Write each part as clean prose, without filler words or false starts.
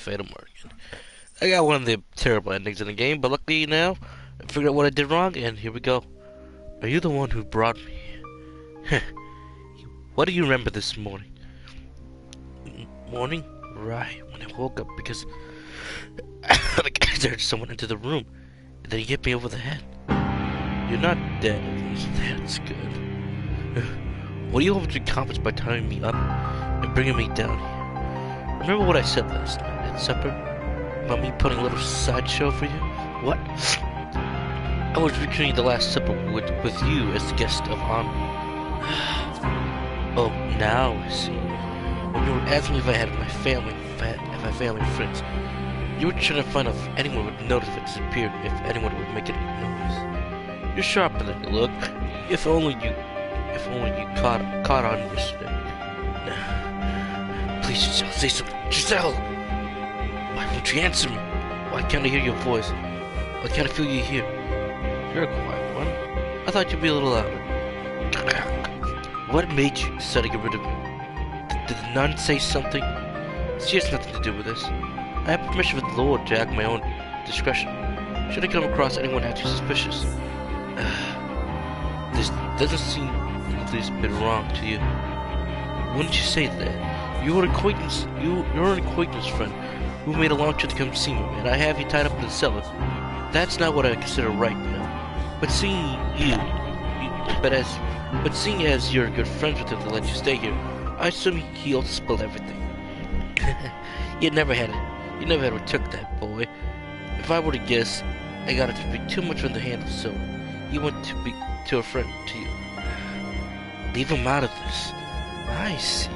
Fata Morgana. I got one of the terrible endings in the game, but luckily now I figured out what I did wrong, and here we go. Are you the one who brought me here? What do you remember this morning? Morning? Right, when I woke up because like I heard someone enter the room, and then he hit me over the head. You're not dead, at least. That's good. What do you hope to accomplish by tying me up and bringing me down here? Remember what I said last night at supper? About me putting a little sideshow for you? What? I was recreating the Last Supper with you as the guest of honor. Oh, now I see. When you were asking me if I had my family, if I had family and friends, you were trying to find out if anyone would notice if I disappeared, if anyone would make any noise. You're sharper than you look. If only you caught on yesterday. Please, Giselle, say something. Giselle! Why won't you answer me? Why can't I hear your voice? Why can't I feel you here? You're a quiet one. I thought you'd be a little louder. What made you decide to get rid of me? Did the nun say something? She has nothing to do with this. I have permission from the Lord to act my own discretion. Should I come across anyone acting suspicious? This doesn't seem the least bit wrong to you. Wouldn't you say that? You're an acquaintance friend who made a long trip to come see me, and I have you tied up in the cellar. That's not what I consider right now. But seeing as you're good friends with him to let you stay here, I assume he also spilled everything. You never had what took that boy. If I were to guess, I got it to be too much on the handle, so he went to a friend to you. Leave him out of this. I see.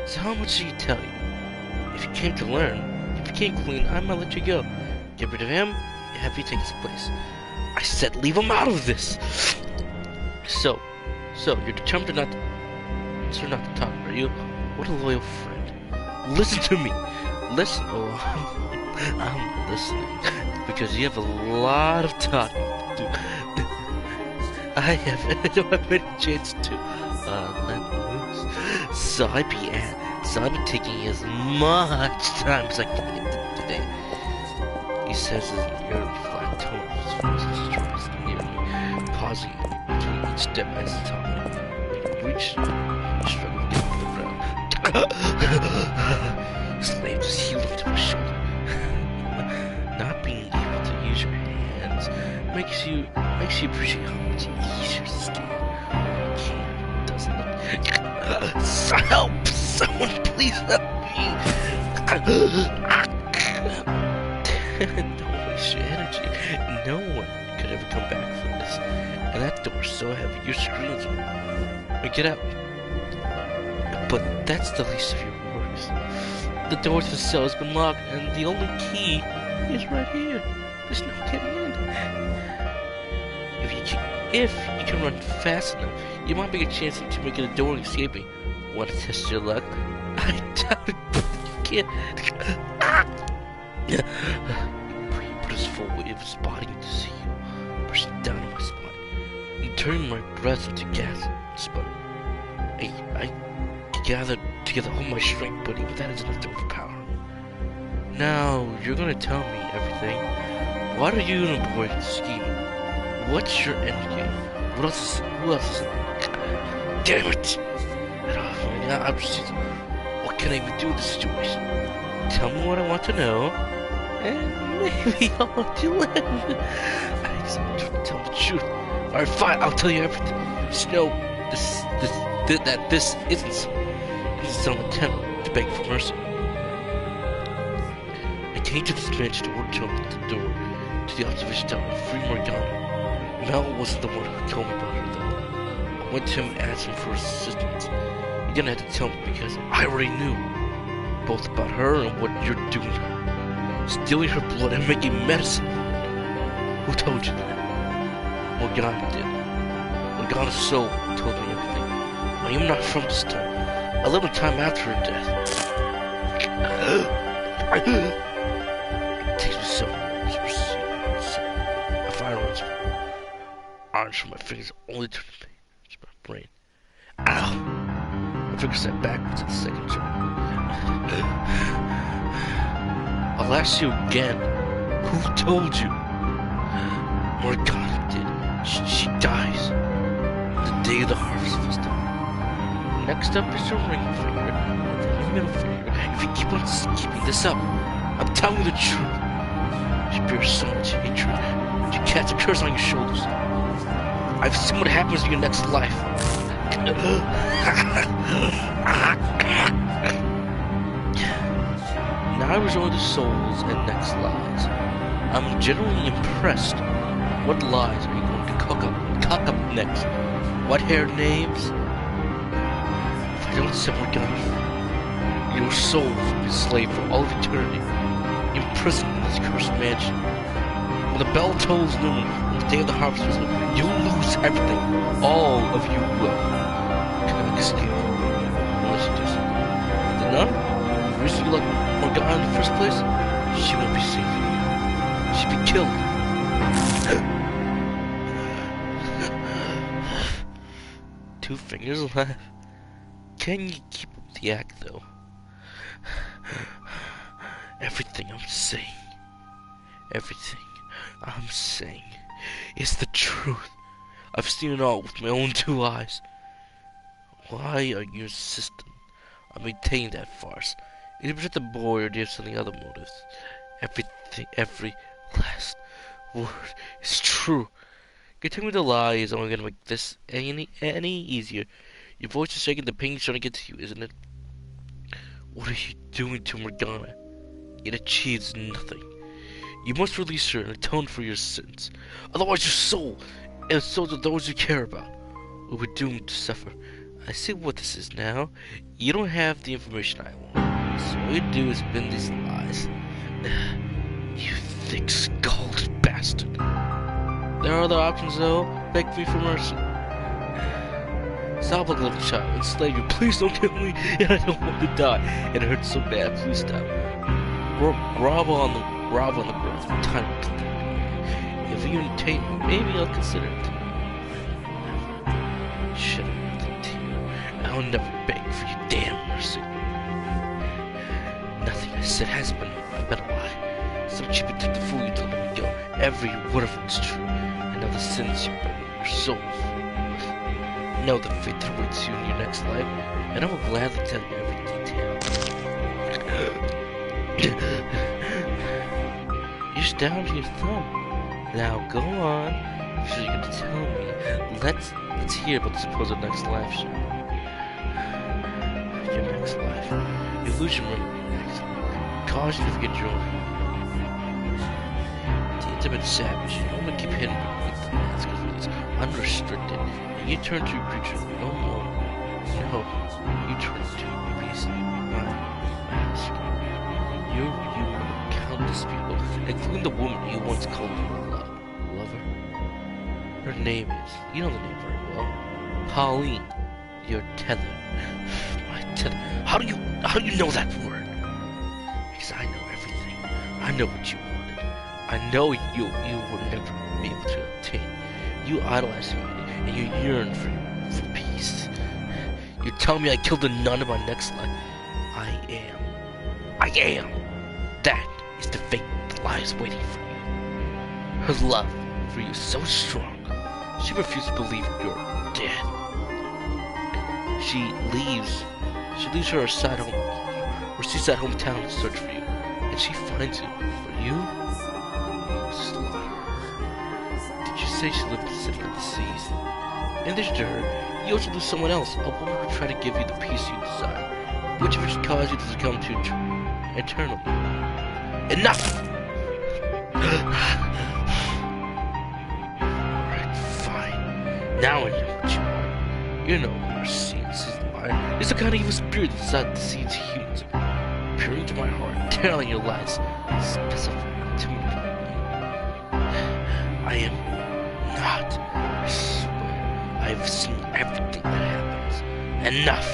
So how much did he tell you? If you came to learn, if you came clean, I might let you go. Get rid of him, and have you take his place. I said leave him out of this! So you're determined not to talk, are you? What a loyal friend. Listen to me! Listen, I'm listening. Because you have a lot of talking to do. I don't have any chance to let loose. So I've been taking as much time as I can get today. He says in an eerily flat tone, his voice tries near me, pausing between each step as he talks. Reach, struggling to get off the ground. Slammed his heel into my shoulder. Not being able to use your hands makes you appreciate how much easier to stand. Doesn't it? Help! Someone please help me! Don't waste your energy. No one could ever come back from this. And that door's so heavy, your screams will get out. But that's the least of your worries. The door to the cell has been locked, and the only key is right here. There's no getting in. If you can run fast enough, you might make a chance to make it a door and escaping. Want to test your luck? I doubt it, but you can't. He put his full weight of his body into see you, pushing down on my spine, and turning my breath into gas and spun. I gathered together all my strength, but even that isn't enough to overpower him. Now, you're gonna tell me everything. Why are you and the boy scheming? What's your end game? Who else is it? Damn it! What can I even do in this situation? Tell me what I want to know, and maybe I'll let you live. I just want to tell the truth. Alright, fine, I'll tell you everything. Just know that this isn't some attempt to beg for mercy. I came to this mansion to work to open the door to the observation tower and free Morgana. Mel wasn't the one who told me about her, though. I went to him and asked him for assistance. You're gonna have to tell me because I already knew both about her and what you're doing to her. Stealing her blood and making medicine. Who told you that? Morgana did. Morgana's soul told me everything. I am not from this time. I lived a time after her death. It takes me so long to proceed. A fire runs orange from my fingers, only to my brain. Ow! My fingers set backwards at the second turn. I'll ask you again. Who told you? Morgana did. She dies. The day of the Harvest Festival. Next up is your ring finger, and then your middle finger. If you keep on keeping this up, I'm telling you the truth. She bears so much hatred. She casts a curse on your shoulders. I've seen what happens in your next life. Now I resolve the souls and next lies. I'm generally impressed. What lies are you going to cook up next? What hair names? If I don't set Morgana free, your soul will be enslaved for all of eternity, imprisoned in this cursed mansion. When the bell tolls noon on the day of the harvest festival, you'll lose everything. All of you will. Cannot escape unless you do something. If the nun, the reason you like Morgana in the first place, she won't be safe. She'll be killed. Two fingers left. Can you keep up the act, though? Everything I'm saying is the truth. I've seen it all with my own 2 eyes. Why are you insisting on maintaining that farce? Is it protect the boy, or do you have something other motives? Every last word is true. Continuing to lie is only gonna make this any easier. Your voice is shaking, the pain's trying to get to you, isn't it? What are you doing to Morgana? It achieves nothing. You must release her and atone for your sins. Otherwise your soul, and the souls of those you care about, will be doomed to suffer. I see what this is now. You don't have the information I want. So all you do is spin these lies. You thick-skulled bastard. There are other options though. Beg me for mercy. Stop like a little child. Enslave you. Please don't kill me. And I don't want to die. It hurts so bad. Please stop. Grovel on the ground. Time to think. If you take me, maybe I'll consider it. Shut up, nothing to you. I'll never beg for your damn mercy. Nothing I said has been a lie. Some cheap attempt to fool you to let me go. Every word of it is true. And now the sins you burn in your soul. Know the fate that awaits you in your next life, and I will gladly tell you every detail. You're just down to your thumb. Now go on. So you're gonna tell me. Let's hear about the supposed next life show. Your next life. You lose your memory next life. Cause you to forget your own. The intimate savage. You only keep hidden beneath the mask of this unrestricted. You turn to a creature no more. No, you turn to a beast. My mask. You countless people, including the woman you once called your lover. Her name is, you know the name very well, Pauline. Your tether. My tether. How do you know that word? Because I know everything. I know what you wanted. I know you would never be able to obtain. You idolize me. And you yearn for peace. You tell me I killed a nun in my next life. I am. That is the fate that lies waiting for you. Her love for you is so strong, she refuses to believe you're dead. She leaves her side home, or seaside hometown to search for you, and she finds you. For you slaughter her. Did you say she lived in the city of the seas? In addition to her, you also lose someone else, a woman who tried to give you the peace you desire, which of which caused you to succumb to eternal. Enough! Alright, fine. Now I know what you are. You're no mercy, this is mine. It's the kind of evil spirit that deceives humans. Peering into my heart, telling your lies, specifying to me. I am not. I swear, I've seen everything that happens. Enough!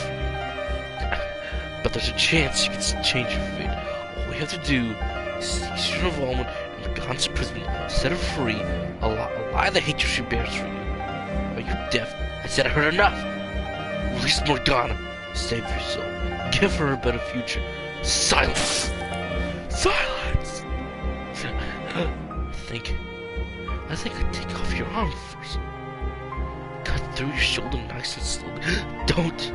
But there's a chance you can change your fate. All we have to do is cease your involvement in Morgana's imprisonment, set her free, ally the hatred she bears for you. Are you deaf? I said I heard enough! Release Morgana. Save your soul. Give her a better future. Silence! Silence! I think I'd take off your arm first. Cut through your shoulder nice and slowly. Don't!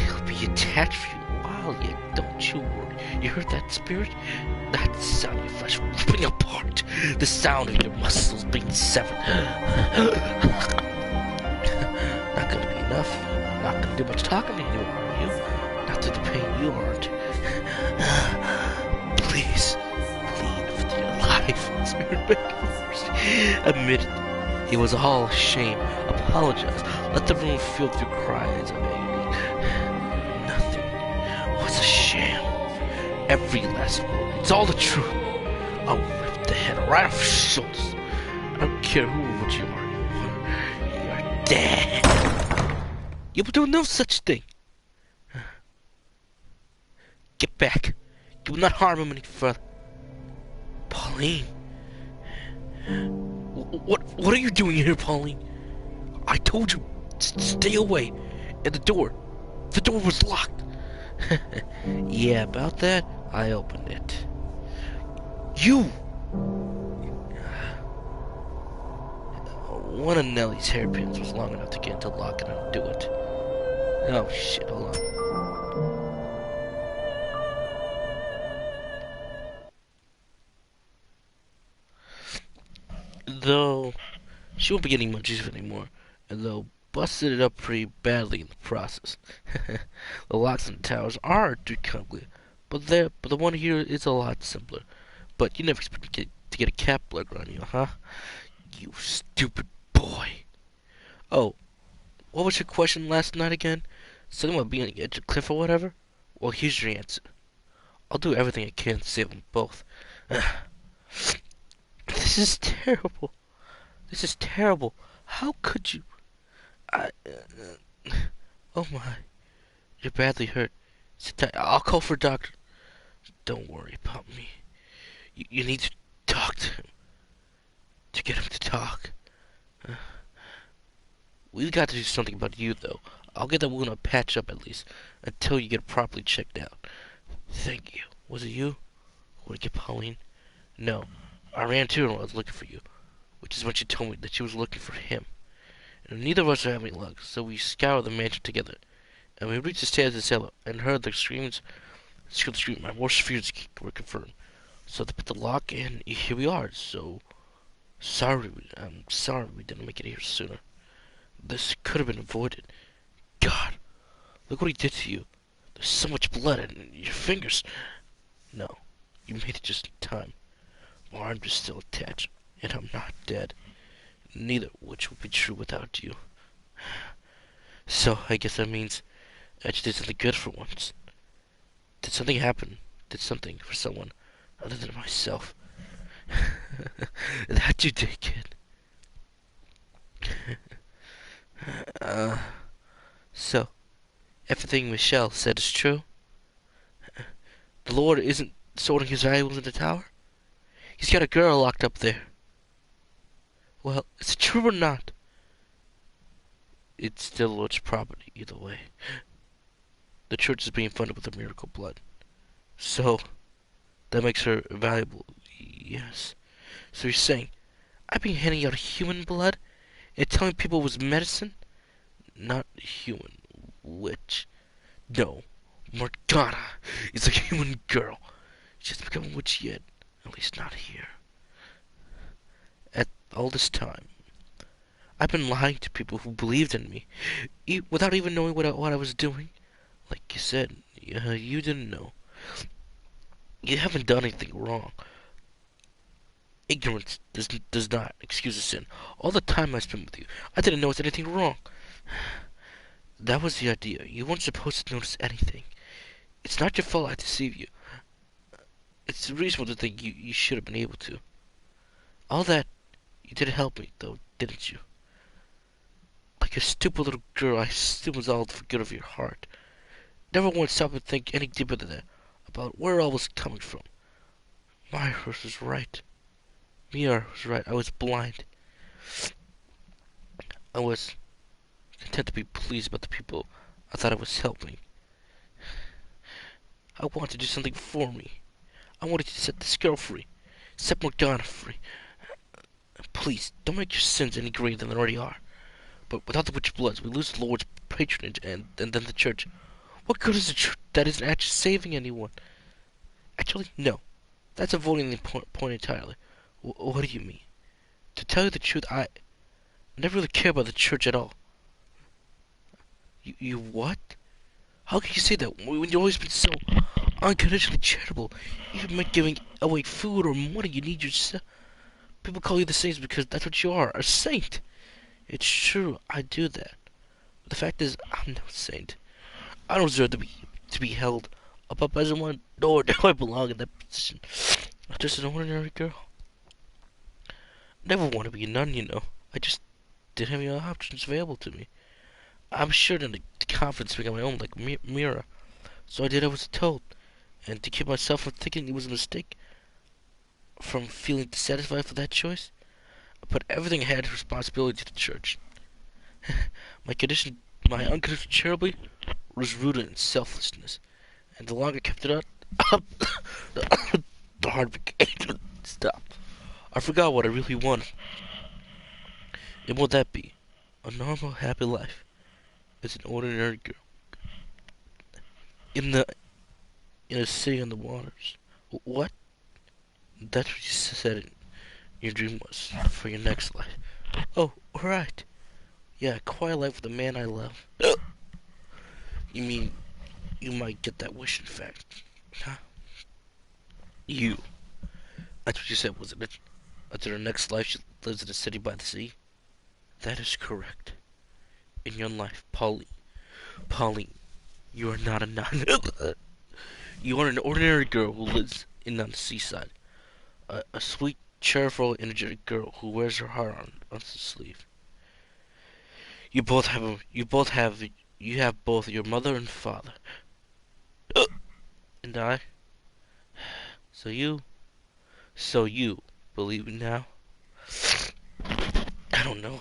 He'll be attached for you a while yet, don't you worry. You heard that, spirit? That's the sound of your flesh ripping apart. The sound of your muscles being severed. Not gonna be enough. Not gonna do much talking to you, are you? Not through the pain you aren't. Please, plead for your life. Spirit, begged first. Admit it. It was all shame. Apologize. Let the room fill through cries of agony. Nothing was a sham. Every last word. It's all the truth. I'll rip the head right off your shoulders. I don't care who or what you are. You're dead. You will do no such thing. Get back. You will not harm him any further. Pauline. What are you doing here, Pauline? I told you, stay away. And the door was locked. Yeah, about that, I opened it. You! One of Nellie's hairpins was long enough to get into lock and undo it. Oh shit, hold on. Though she won't be getting much use of it anymore, and though busted it up pretty badly in the process. The locks on the towers are ugly, but the one here is a lot simpler. But you never expected to get a cat burglar on you, huh? You stupid boy. Oh, what was your question last night again? Something about being on the edge of a cliff or whatever? Well, here's your answer. I'll do everything I can to save them both. This is terrible. This is terrible. How could you? Oh my. You're badly hurt. Sit tight. I'll call for a doctor. Don't worry about me. You need to talk to him. To get him to talk. We've got to do something about you, though. I'll get that wound a patch up at least, until you get properly checked out. Thank you. Was it you? Who would get Pauline? No. I ran to her when I was looking for you, which is when she told me that she was looking for him. And neither of us are having luck, so we scoured the mansion together. And we reached the stairs of the cellar, and heard the screams. My worst fears were confirmed. So they put the lock, and here we are. So, I'm sorry we didn't make it here sooner. This could have been avoided. God, look what he did to you. There's so much blood in your fingers. No, you made it just in time. My arms are still attached, and I'm not dead. Neither which would be true without you. So, I guess that means I just did something good for once. Did something happen? Did something for someone other than myself. That you did, kid. So, everything Michelle said is true? The Lord isn't sorting his valuables in the tower? He's got a girl locked up there. Well, is it true or not? It's still the Lord's property, either way. The church is being funded with the miracle blood. So, that makes her valuable, yes. So you're saying, I've been handing out human blood and telling people it was medicine? Not human, witch. No, Morgana is a human girl. She hasn't become a witch yet, at least not here. At all this time, I've been lying to people who believed in me, without even knowing what I was doing. Like you said, you didn't know. You haven't done anything wrong. Ignorance does not excuse a sin. All the time I spent with you, I didn't notice anything wrong. That was the idea. You weren't supposed to notice anything. It's not your fault I deceived you. It's reasonable to think you should have been able to. All that, you did help me, though, didn't you? Like a stupid little girl, I assumed it was all for good of your heart. Never once stopped to think any deeper than that, about where it all was coming from. My horse was right. Mia was right. I was blind. I was content to be pleased about the people I thought I was helping. I want to do something for me. I wanted to set this girl free. Set Morgana free. Please, don't make your sins any greater than they already are. But without the witch bloods, we lose the Lord's patronage and then the church. What good is the church that isn't actually saving anyone? Actually, no. That's avoiding the point entirely. What do you mean? To tell you the truth, I never really care about the church at all. You what? How can you say that when you've always been so unconditionally charitable? Even by giving away food or money you need yourself. People call you the saints because that's what you are, a saint. It's true, I do that. But the fact is, I'm no saint. I don't deserve to be held above everyone, nor do I belong in that position. I'm just an ordinary girl. Never want to be a nun, you know. I just didn't have any other options available to me. I'm sure that the confidence began my own, like Moriya. So I did as I was told. And to keep myself from thinking it was a mistake, from feeling dissatisfied for that choice, I put everything I had as responsibility to the church. My unconditional charity was rooted in selflessness. And the longer I kept it up, the harder it became to stop. I forgot what I really wanted. And what would that be? A normal, happy life. As an ordinary girl. In a city on the waters. What? That's what you said your dream was for your next life. Oh, alright. Yeah, a quiet life with a man I love. You mean you might get that wish, in fact. Huh? You. That's what you said, wasn't it? Until her next life she lives in a city by the sea? That is correct. In your life, Pauline, you are not a nun. You are an ordinary girl who lives on the seaside. A sweet, cheerful, energetic girl who wears her heart on her sleeve. You have both your mother and father. And I. So you believe me now? I don't know.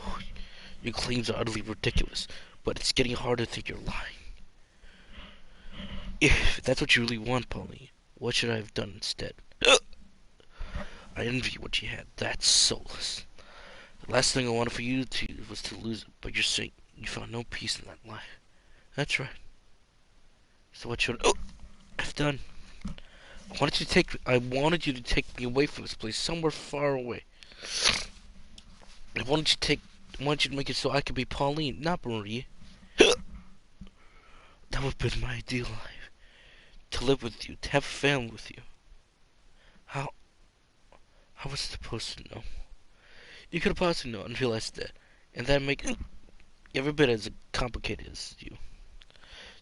Your claims are utterly ridiculous, but it's getting harder to think you're lying. If that's what you really want, Pauline, what should I have done instead? I envy what you had. That's soulless. The last thing I wanted for you was to lose it, but you're saying you found no peace in that life. That's right. So what should I have done? I wanted you to take me away from this place, somewhere far away. I wanted you to make it so I could be Pauline, not Moriya. That would have been my ideal life. To live with you, to have a family with you. How was I supposed to know? You could have possibly known and realized that, and that make every bit as complicated as you.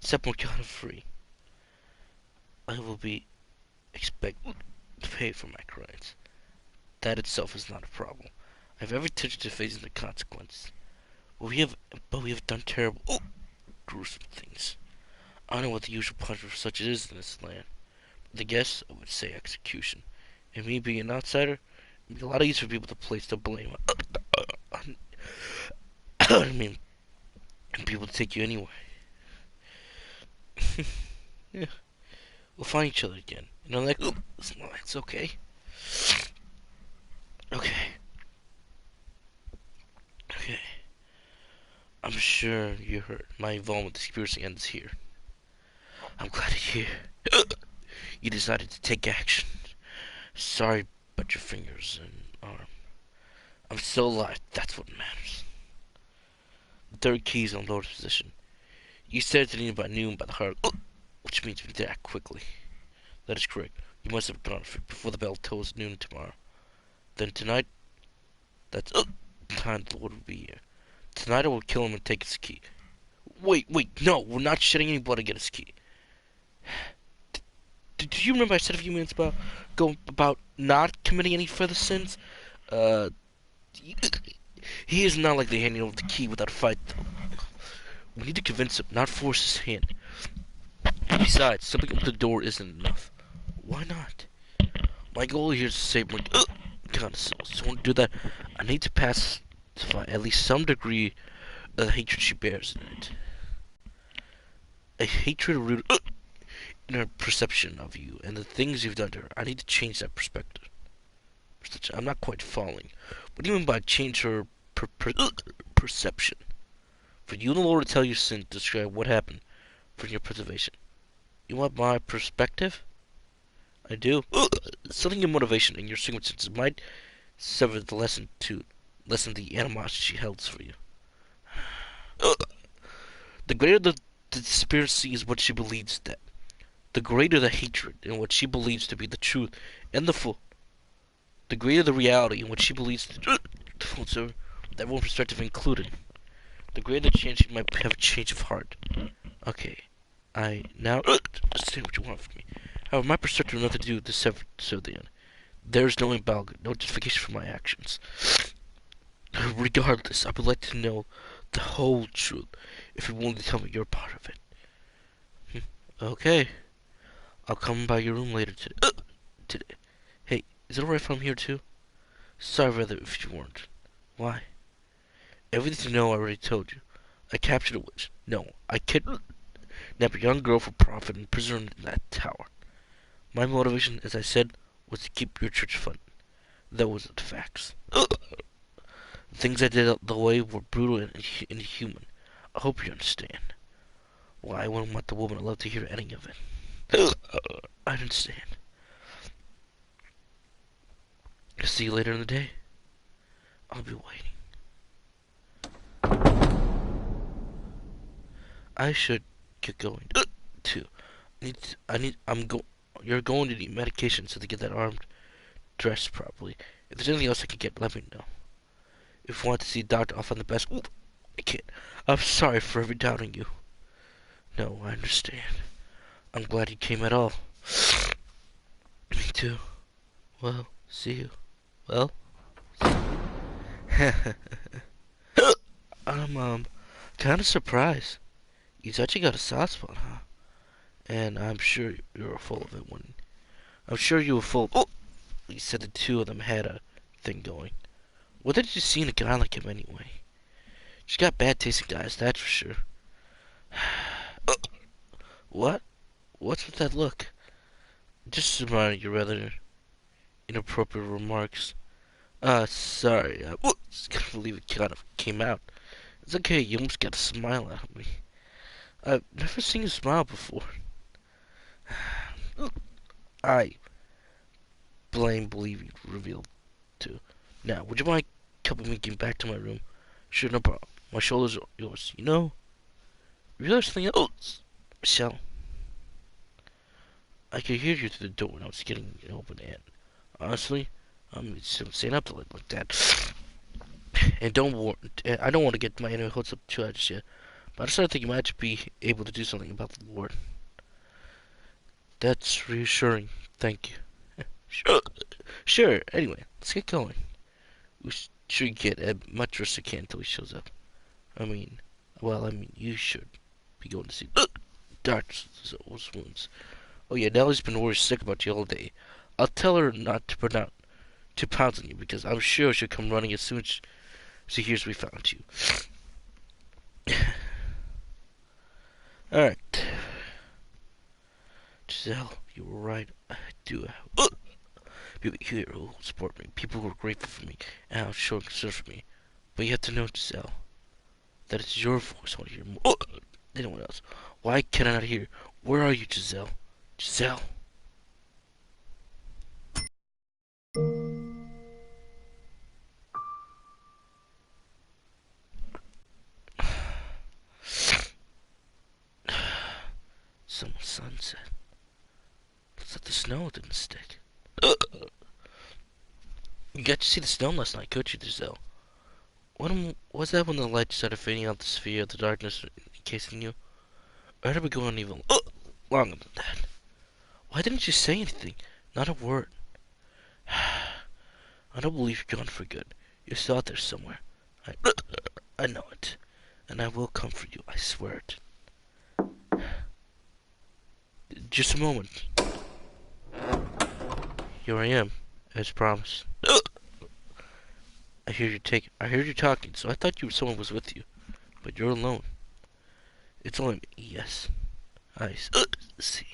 Set Morgana free. I will be expected to pay for my crimes. That itself is not a problem. I have every intention of facing the consequences. But we have done terrible, gruesome things. I don't know what the usual punishment for such it is in this land. But I guess I would say execution. And me being an outsider, it'd be a lot easier for people to place the blame on I mean, and people to take you anyway. Yeah, we'll find each other again. You know, like, it's okay. Okay. Okay. I'm sure you heard my involvement with the conspiracy ends here. I'm glad to hear you decided to take action. Sorry about your fingers and arm. I'm still alive. That's what matters. The third key is on Lord's position. You said to me by noon by the heart, which means we did act quickly. That is correct. You must have gone before the bell tolls noon tomorrow. Then tonight, that's the time the Lord will be here. Tonight I will kill him and take his key. Wait, no, we're not shedding any blood to get his key. Do you remember I said a few minutes about not committing any further sins? He is not likely handing over the key without a fight, though. We need to convince him, not force his hand. Besides, simply open the door isn't enough. Why not? My goal here is to save my kind of soul. So to do that, I need to pacify at least some degree of the hatred she bears in it. A hatred rooted perception of you and the things you've done to her. I need to change that perspective. I'm not quite following. What do you mean by change her perception? For you and the Lord to tell your sin, describe what happened from your preservation. You want my perspective? I do. Something in motivation and your circumstances might sever the lesson to lessen the animosity she holds for you. The greater the spirit sees what she believes that, the greater the hatred in what she believes to be the truth and the full. The greater the reality in what she believes to be the full, so everyone's perspective included. The greater the chance you might have a change of heart. Okay, I now understand what you want from me. However, my perspective has nothing to do with the sever the end. There is no embargo, no justification for my actions. Regardless, I would like to know the whole truth, if you're willing to tell me you're part of it. Okay. I'll come by your room later today. Hey, is it alright if I'm here too? Sorry rather if you weren't. Why? Everything you know I already told you. I captured a witch. No, I kidnapped a young girl for profit and imprisoned her in that tower. My motivation, as I said, was to keep your church funded. That was the facts. The things I did the way were brutal and inhuman. I hope you understand. Why, I wouldn't want the woman I love to hear any of it. I understand. I'll see you later in the day. I'll be waiting. I should get going too. You're going to need medication so to get that arm dressed properly. If there's anything else I can get, let me know. If you want to see a doctor, I'll find the best. Oop, I can't. I'm sorry for ever doubting you. No, I understand. I'm glad you came at all. Me too. Well, see you. Well, I'm kind of surprised. You actually got a soft spot, huh? And I'm sure you were full of it when. I'm sure you were full. Oh, you said the two of them had a thing going. What did you see in a guy like him anyway? She's got bad tasting guys, that's for sure. What? What's with that look? Just a reminder your rather inappropriate remarks. Sorry. Just can't believe it kind of came out. It's okay, you almost got a smile out of me. I've never seen you smile before. I believe you revealed too. Now, would you mind helping me get back to my room? Sure, no problem. My shoulders are yours. You know, realize something else, Michelle. I could hear you through the door when I was getting it open, and honestly, I'm staying up to like that. And I don't want to get my inner hopes up too high just yet. But I started thinking you might be able to do something about the Lord. That's reassuring. Thank you. Sure. Anyway, let's get going. We should get as much rest as we can until he shows up. You should be going to see Dr. Wounds. Oh yeah, Nellie's been worried sick about you all day. I'll tell her not to pounce on you because I'm sure she'll come running as soon as she hears we found you. Alright. Giselle, you were right. I do have people here who support me, people who are grateful for me, and have shown concern for me. But you have to know, Giselle, that it's your voice I want to hear more than anyone else. Why can I not hear? Where are you, Giselle? Giselle? Someone's sunset. Looks like the snow didn't stick. You got to see the snow last night, could you, Giselle? When was that when the light started fading out the sphere of the darkness encasing you? Or had it been going even longer than that? Why didn't you say anything? Not a word. I don't believe you're gone for good. You're still out there somewhere. I know it. And I will come for you, I swear it. Just a moment. Here I am, as promised. I heard you talking, so I thought someone was with you. But you're alone. It's only me, yes. I see.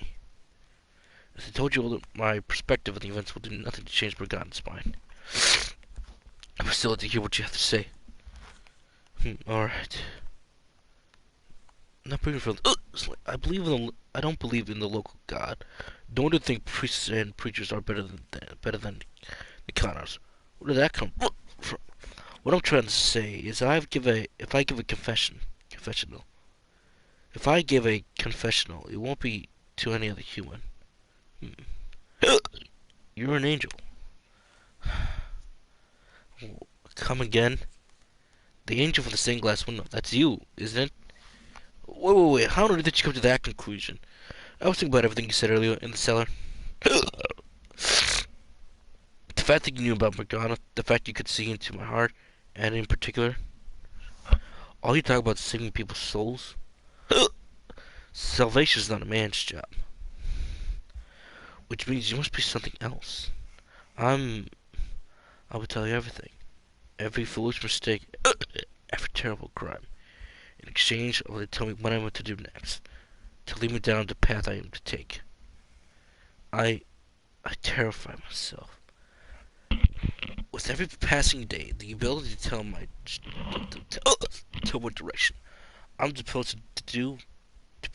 As I told you, my perspective of the events will do nothing to change Morgana's mind. I would still like to hear what you have to say. Alright. Not bringing from. I don't believe in the local god. Don't you think priests and preachers are better than the Connors? Where did that come from? What I'm trying to say is, if I give a confessional, if I give a confessional, it won't be to any other human. You're an angel. Come again? The angel from the stained glass window. That's you, isn't it? Wait. How did you come to that conclusion? I was thinking about everything you said earlier in the cellar. The fact that you knew about Morgana, the fact you could see into my heart, and in particular, all you talk about is saving people's souls. Salvation is not a man's job. Which means you must be something else. I will tell you everything. Every foolish mistake, every terrible crime. In exchange, will they tell me what I'm to do next, to lead me down the path I am to take. I terrify myself. With every passing day, the ability to tell what direction I'm supposed to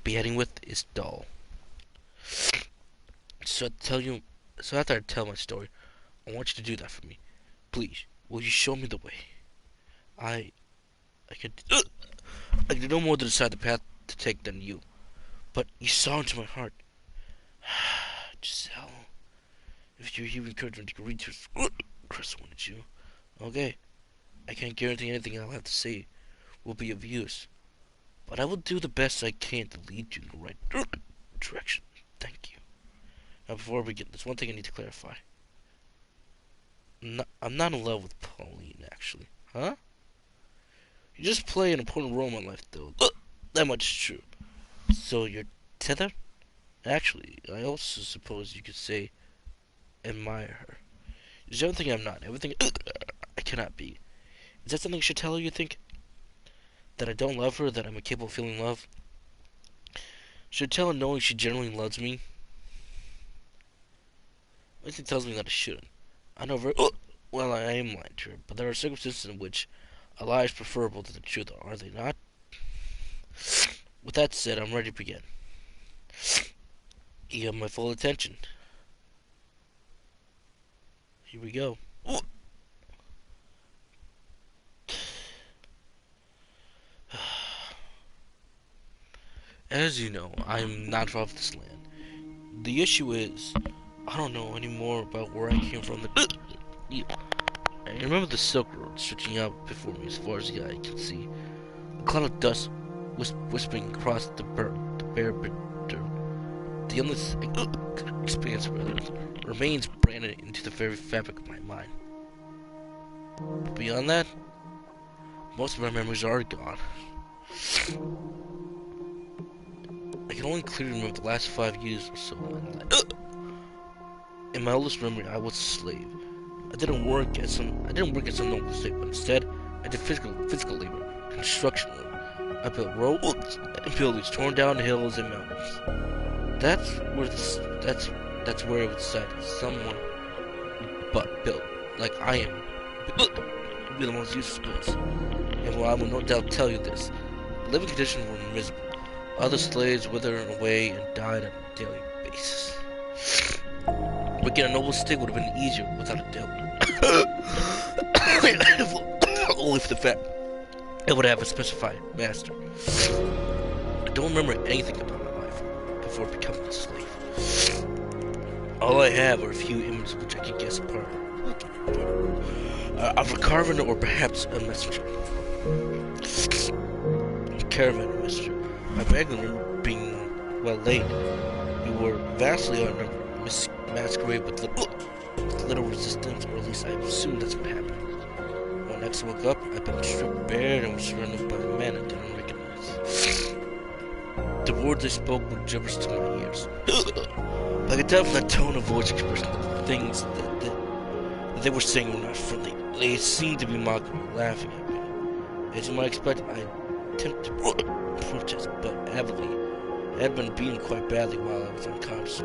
be heading with is dull. So after I tell my story, I want you to do that for me. Please, will you show me the way? I can do no more to decide the path to take than you. But you saw into my heart. Giselle, if you're even encouragement to read your crystal, wouldn't you? Okay, I can't guarantee anything I'll have to say will be of use, but I will do the best I can to lead you in the right direction. Thank you. Now, before we begin, there's one thing I need to clarify. I'm not in love with Pauline, actually. Huh? You just play an important role in my life, though. That much is true. So you're tethered? Actually, I also suppose you could say admire her. There's everything I'm not, everything I cannot be. Is that something I should tell her, you think? That I don't love her, that I'm incapable of feeling love? Should I tell her knowing she generally loves me? Everything tells me that I shouldn't. I know very well I am lying to her, but there are circumstances in which a lie is preferable to the truth, are they not? With that said, I'm ready to begin. You have my full attention. Here we go. As you know, I'm not from this land. The issue is, I don't know any more about where I came from. I remember the Silk Road stretching out before me as far as the eye can see. A cloud of dust whispering across the bare the endless expanse remains branded into the very fabric of my mind. But beyond that, most of my memories are gone. I can only clearly remember the last 5 years or so. In my oldest memory, I was a slave. I didn't work at some noble estate, but instead, I did physical labor, construction work. I built roads and buildings, torn down hills and mountains. That's where it was said someone but built like I am would be the most useless goods. And while I will no doubt tell you this, the living conditions were miserable. Other slaves withered away and died on a daily basis. But getting a noble estate would have been easier without a doubt. Only for the fact it would have a specified master. I don't remember anything about my life before becoming a slave. All I have are a few images which I can guess apart. Of a caravan or perhaps a messenger. A caravan or messenger. I vaguely remember being well laid. We were vastly outnumbered, masquerade with little resistance, or at least I assumed that's what happened. When next I woke up, I'd been stripped bare and was surrounded by men I didn't recognize. The words they spoke were gibberish to my ears. I could tell from that tone of voice expression that the things that they were saying were not friendly. They seemed to be mocking me, laughing at me. As you might expect, I attempted to protest, but avidly I had been beaten quite badly while I was unconscious.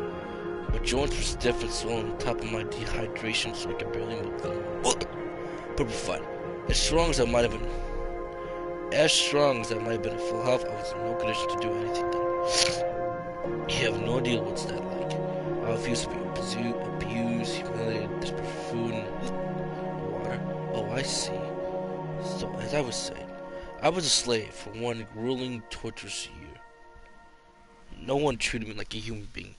My joints were stiff and swollen on top of my dehydration, so I could barely move them. But we're fine. As strong as I might have been in full health, I was in no condition to do anything then. You have no idea what's that like. I refused to be abused, humiliated, desperate for food and water. Oh, I see. So, as I was saying, I was a slave for one grueling, torturous year. No one treated me like a human being.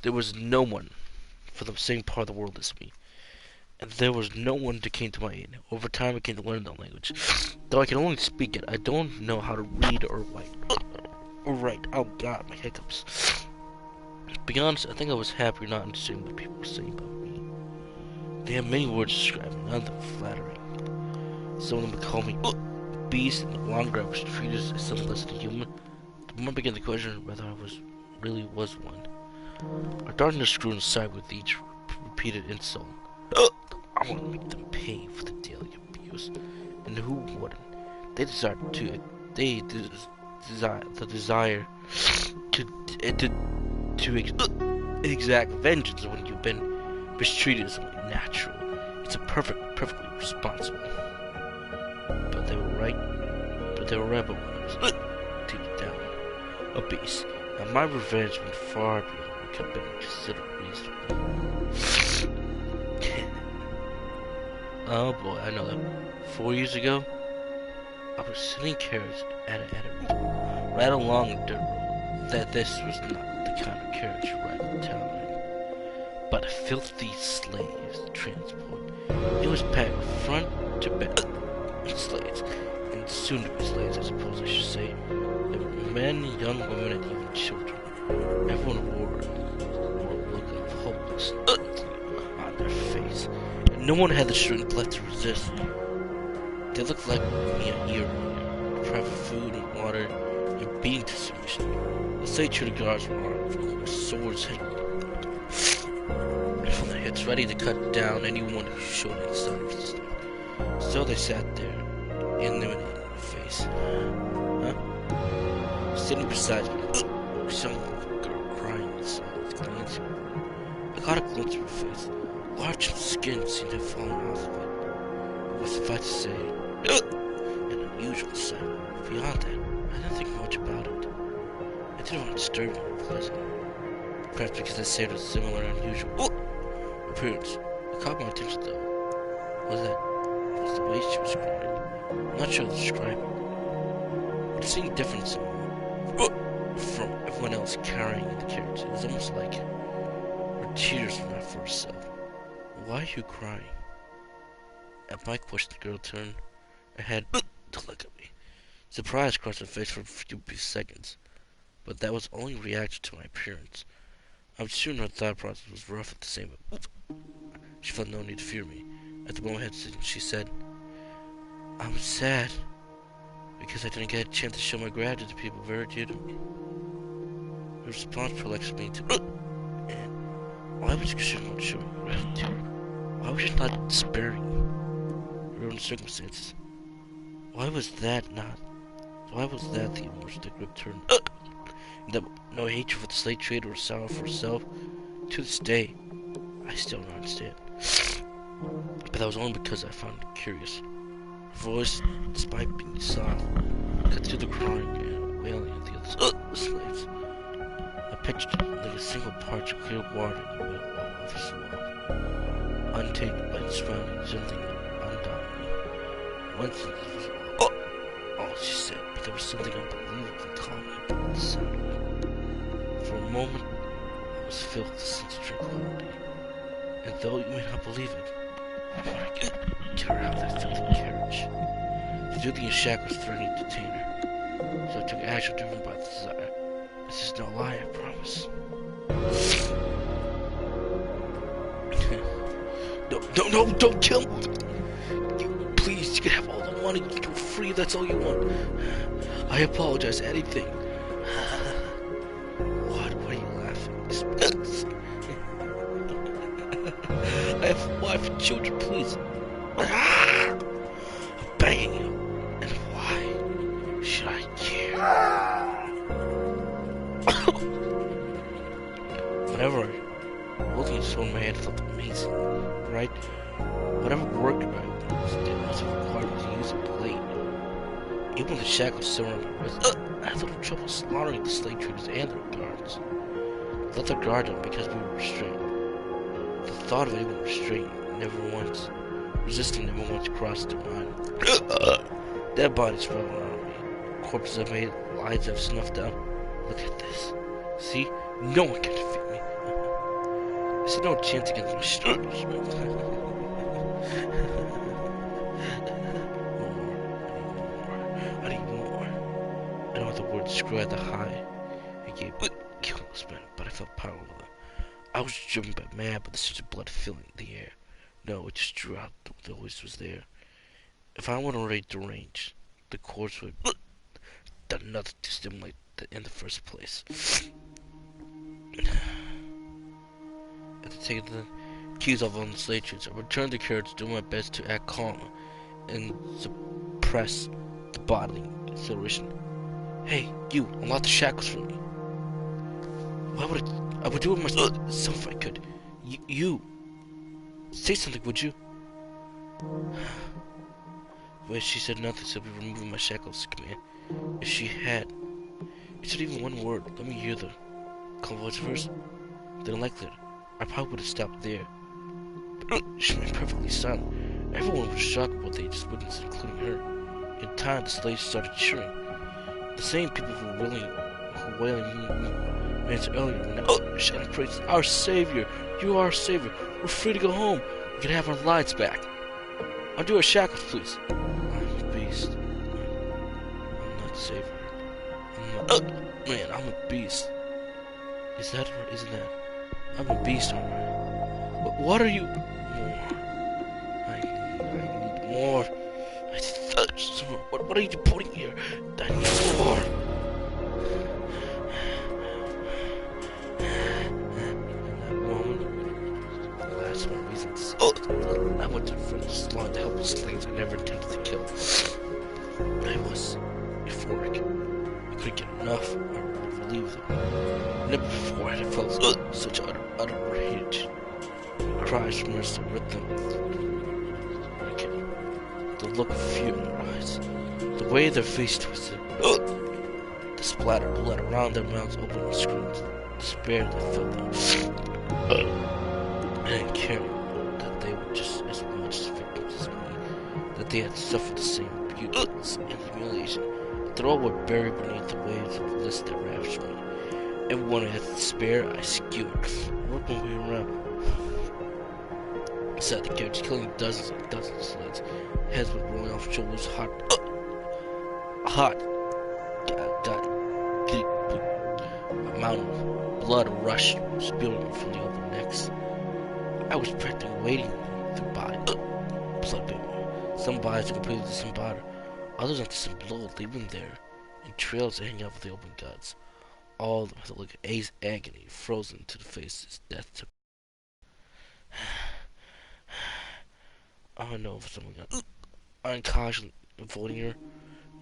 There was no one from the same part of the world as me. And there was no one that came to my aid. Over time, I came to learn the language. Though I can only speak it, I don't know how to read or write. Oh god, my hiccups. To be honest, I think I was happy not understanding what people were saying about me. They have many words to describe me, none of them flattering. Some of them would call me beast, and the longer I was treated as something less than human, the more I began to question whether I really was one. Our darkness grew inside with each repeated insult. I want to make them pay for the daily abuse, and who wouldn't? They desire to exact vengeance when you've been mistreated is only natural. It's perfectly responsible. But they were right. But when I was deep down a beast. And my revenge went far beyond what could have been considered reasonable. Oh boy, I know that. 4 years ago, I was sitting in carriage at a right along the dirt road. That this was not the kind of carriage you ride in town in, but a filthy slaves transport. It was packed front to back with slaves, and soon-to-be slaves, I suppose I should say. There were men, young women, and even children. Everyone wore a look of hopelessness on their face, and no one had the strength left to resist. They looked like me a year earlier, deprived of food and water, and beaten to submission. The state guards were armed with swords hanging from their hips, ready to cut down anyone who showed any sign of resistance. So they sat there, eliminating my face. Sitting beside me, some girl crying in silence, glancing at her. I caught a glimpse of her face. Large skin seemed to have fallen off of it. It was, suffice to say, an unusual sight. Beyond that, I didn't think much about it. I didn't want to disturb her or pleasant. Perhaps because I said it was similar and unusual appearance. What caught my attention though was the way she was crying. I'm not sure to describe it. It seemed different somehow from everyone else carrying in the carriage. It was almost like her tears from my first self. Why are you crying? At my question, the girl turned her head to look at me. Surprise crossed her face for a few brief seconds, but that was only reaction to my appearance. I'm sure her thought process was rough at the same time. She felt no need to fear me. At the moment she said, I'm sad because I didn't get a chance to show my gratitude to people very dear to me. Her response perplexed me too. Why was you not showing gratitude? Why was you not sparing your own circumstances? Why was that the emotion that gripped her? That no hatred for the slave trade or sorrow for herself. To this day, I still don't understand. But that was only because I found it curious. Her voice, despite being soft, cut through the crying and wailing of the other slaves. I pictured it like a single patch of clear water in the middle of a swamp, untainted by the surroundings, something undaunting. Once it was all she said, but there was something unbelievably calming about the sound of it. For a moment, I was filled with a sense of tranquility. And though you may not believe it, I wanted to get her out of that filthy carriage. The duty and shackles threatening to detain her, so I took action driven by the desire. This is no lie, I promise. No, don't kill me! Please, you can have all the money, you can go free, that's all you want. I apologize, anything. What are you laughing? I have a wife and children, please. I'm begging you. And why should I care? Whenever holding his phone in my hand felt amazing, right? Whatever work I did must have required me to use a blade. Even with the shackles still around my wrist, I had little trouble slaughtering the slave traders and their guards. Let the guard down because we were restrained. The thought of anyone restrained resisting never once crossed their mind. Dead bodies sprawling around me. Corpses I've made, lives I've snuffed out. Look at this. See? No one can defeat me. I said no chance against my strength. I need more. I don't have the words screw at the high. I gave countless men, but I felt power over them. I was driven by mad, but the surge of blood filling the air. No, it just drew out what always was there. If I weren't already deranged, the corpse would have done nothing to stimulate in the first place. After taking the keys off on the slave traders, I returned to carriage, doing my best to act calm and suppress the bodily exhilaration. Hey, you, unlock the shackles for me. Why would I would do it myself if I could. You. Say something, would you? But she said nothing, simply removing my shackles command. If she had said even one word, let me hear the calm voice first. Then like that, I probably would have stopped there. But she went perfectly silent. Everyone was shocked at what they just witnessed, including her. In time, the slaves started cheering. The same people who were wailing minutes earlier were now shouting praise. Our savior! You are our savior! We're free to go home! We can have our lives back! Undo our shackles, please! I'm a beast. I'm not savior. Man, I'm a beast. Is that or isn't that? I'm a beast, alright. What are you? More. I need more. I thirst more. What are you putting here? I need more. I went to slaughter the helpless things I never intended to kill. I was euphoric. I couldn't get enough or relieve them. Never before had I felt such utter rage. Cries from mercy ripped them. The look of fear in their eyes. The way their face twisted. The splatter of blood around their mouths open and screams. Despair that filled them. I didn't care. They were just as much as victims as me, that they had suffered the same abuse and humiliation, but they all were buried beneath the waves of bliss that ravaged me. Everyone had despair, I skewered, worked my way around, inside the carriage, killing dozens and dozens of slaves, heads were rolling off shoulders, hot, a mountain of blood rushed, spilling from the open necks. I was practically wading through bodies. Blood baby. Some bodies are completely disembodied. Others are disemboweled, leaving there in trails hanging out of the open guts. All of them had the look of agony, frozen to the faces, death to. I don't know if someone got unconsciously avoiding her,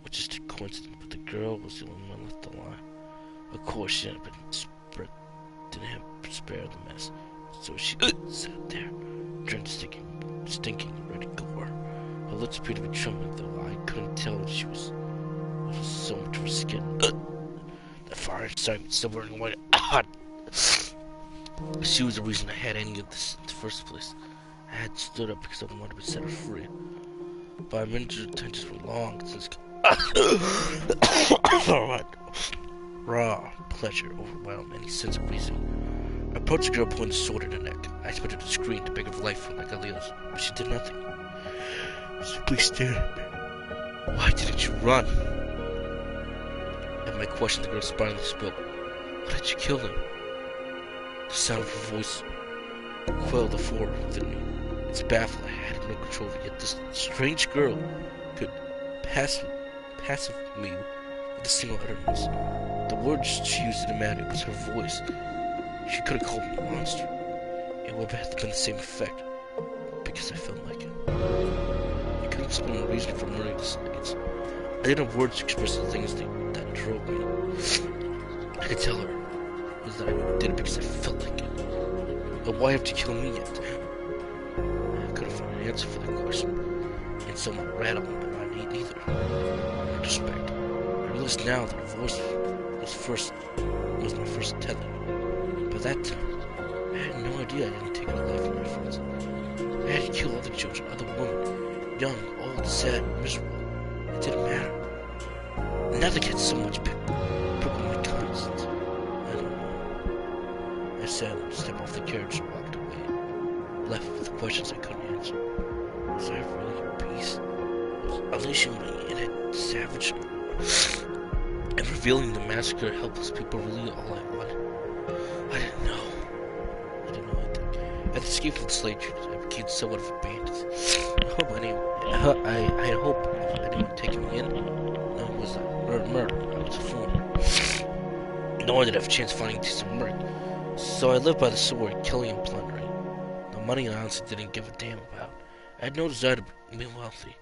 which is a coincidence, but the girl was the only one left alive. Of course, she hadn't been didn't have spared the mess. So she sat there, drenched, stinking, ready to gore. Her lips appeared to be trembling, though I couldn't tell what she was. It was so much of her skin. The fire inside me still burning white hot. She was the reason I had any of this in the first place. I had stood up because I wanted to set her free. But my mental intentions were long since. Raw pleasure overwhelmed any sense of reason. I approached the girl, pointing the sword in her neck. I expected her to scream to beg her for life like Alios, but she did nothing. Simply stared at me. Why didn't you run? At my question, the girl finally spoke. Why did you kill him? The sound of her voice quelled the horror within me. It's baffling. I had no control of it, yet this strange girl could passive me with a single utterance. The words she used didn't matter, it was her voice. She could have called me a monster. It would have been the same effect, because I felt like it. I couldn't explain the reason for murdering the slaves. I didn't have words to express the things that drove me. I could tell her, is that I did it because I felt like it. But why have to kill me yet? I couldn't find an answer for that question. And someone rattled my mind either. In retrospect, I realize now that her voice was my first tether. By that time, I had no idea I didn't take her life from my friends. I had to kill other children, other women, young, old, sad, miserable. It didn't matter. Nothing had so much purple my conscience. I don't know. I sadly stepped off the carriage and walked away, left with questions I couldn't answer. Was I really at peace? Was unleashing my innate savage and revealing the massacre of helpless people really all I wanted? I didn't know. I didn't know anything. I had escaped from slave traders. I became somewhat of a bandit. I had hope of anyone taking me in. No, it was murder. I was a fool. No one did have a chance of finding decent work. So I lived by the sword, killing and plundering. The money I honestly didn't give a damn about. I had no desire to be wealthy.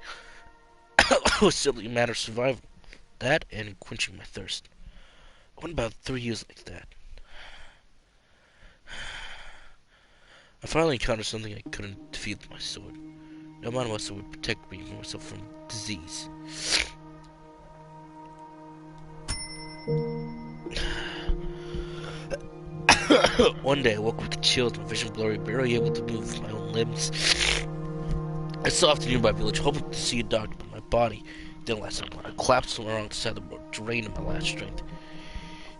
It was simply a matter of survival. That and quenching my thirst. I went about 3 years like that. I finally encountered something I couldn't defeat with my sword. No matter what, sword would protect me from myself from disease. One day I woke with chills, my vision blurry, barely able to move my own limbs. I saw off the nearby village, hoping to see a doctor, but my body didn't last long. I collapsed around the side of the road, drained of my last strength.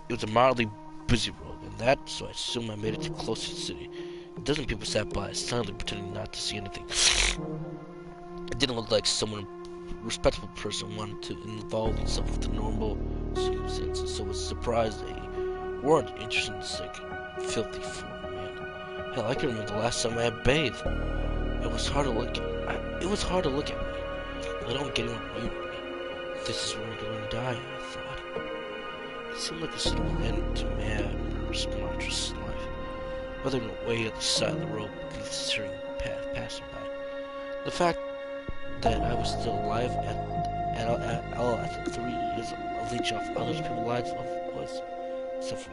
It was a mildly busy road, and that, so I assumed I made it too close to the city. A dozen people sat by, silently pretending not to see anything. It didn't look like someone, a respectable person, wanted to involve himself with the normal circumstances, so I was surprised they weren't interested in the sick, filthy foreign man. Hell, I can remember the last time I had bathed. It was hard to look at. It was hard to look at me. I don't get anyone rude to me. This is where I'm going to die, I thought. It seemed like a simple end to mad, murderous, monstrous life. Weathering away at the side of the road, considering the path passing by. The fact that I was still alive after 3 years of leeching off others people's lives was so long.